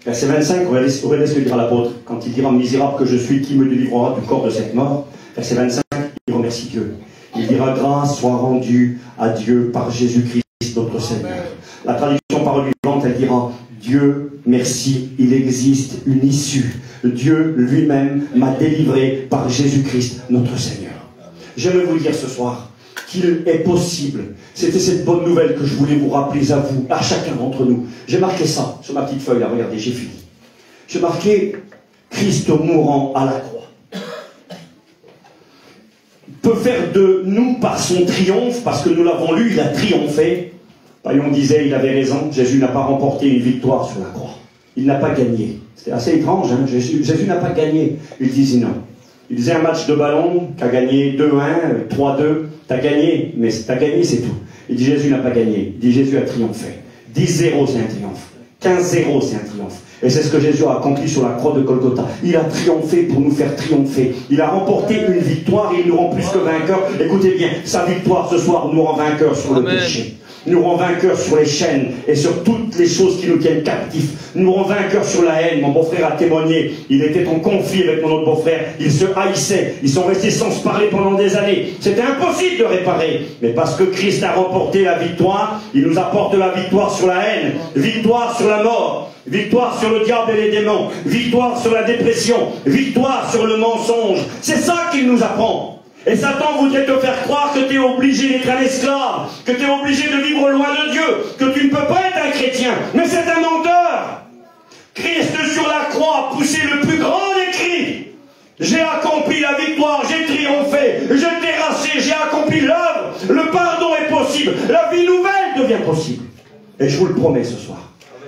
Verset 25, on va laisser le dire à l'apôtre. Quand il dira, misérable que je suis, qui me délivrera du corps de cette mort? Verset 25, il remercie Dieu. Il dira, grâce soit rendue à Dieu par Jésus-Christ notre Seigneur. La traduction parole vivante, elle dira, Dieu, merci, il existe une issue. Dieu lui-même m'a délivré par Jésus-Christ notre Seigneur. J'aimerais vous dire ce soir qu'il est possible. C'était cette bonne nouvelle que je voulais vous rappeler à vous, à chacun d'entre nous. J'ai marqué ça sur ma petite feuille là, regardez, j'ai fini. J'ai marqué Christ mourant à la croix peut faire de nous par son triomphe, parce que nous l'avons lu, il a triomphé. Paillon disait, il avait raison, Jésus n'a pas remporté une victoire sur la croix. Il n'a pas gagné. C'était assez étrange, hein? Jésus n'a pas gagné. Il disait non. Il disait un match de ballon, tu as gagné 2-1, 3-2, tu as gagné, mais tu as gagné, c'est tout. Il dit Jésus n'a pas gagné. Il dit Jésus a triomphé. 10-0, c'est un triomphe. 15-0, c'est un triomphe. Et c'est ce que Jésus a accompli sur la croix de Golgotha. Il a triomphé pour nous faire triompher. Il a remporté une victoire et il nous rend plus que vainqueurs. Écoutez bien, sa victoire ce soir nous rend vainqueurs sur le péché. Nous rend vainqueurs sur les chaînes et sur toutes les choses qui nous tiennent captifs. Nous rend vainqueurs sur la haine. Mon beau-frère a témoigné. Il était en conflit avec mon autre beau-frère. Ils se haïssaient. Ils sont restés sans se parler pendant des années. C'était impossible de réparer. Mais parce que Christ a remporté la victoire, il nous apporte la victoire sur la haine, victoire sur la mort, victoire sur le diable et les démons, victoire sur la dépression, victoire sur le mensonge. C'est ça qu'il nous apprend. Et Satan voudrait te faire croire que tu es obligé d'être un esclave, que tu es obligé de vivre loin de Dieu, que tu ne peux pas être un chrétien. Mais c'est un menteur. Christ sur la croix a poussé le plus grand des cris. J'ai accompli la victoire, j'ai triomphé, j'ai terrassé, j'ai accompli l'œuvre. Le pardon est possible, la vie nouvelle devient possible. Et je vous le promets ce soir.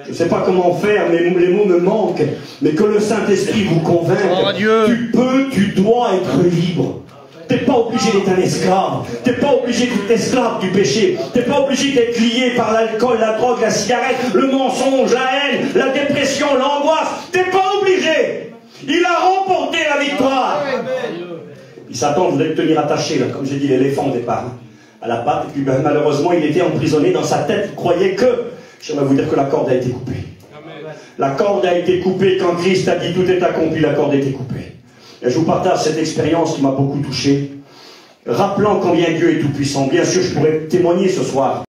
Je ne sais pas comment faire, mais les mots me manquent. Mais que le Saint-Esprit vous convainque. Tu peux, tu dois être libre. Tu n'es pas obligé d'être un esclave. Tu n'es pas obligé d'être esclave du péché. Tu n'es pas obligé d'être lié par l'alcool, la drogue, la cigarette, le mensonge, la haine, la dépression, l'angoisse. Tu n'es pas obligé. Il a remporté la victoire. Il Satan voulait le tenir attaché, là, comme j'ai dit, l'éléphant au départ, hein, à la patte. Et puis ben, malheureusement, il était emprisonné dans sa tête. Il croyait que... J'aimerais vous dire que la corde a été coupée. La corde a été coupée quand Christ a dit tout est accompli, la corde a été coupée. Et je vous partage cette expérience qui m'a beaucoup touché, rappelant combien Dieu est tout-puissant. Bien sûr, je pourrais témoigner ce soir.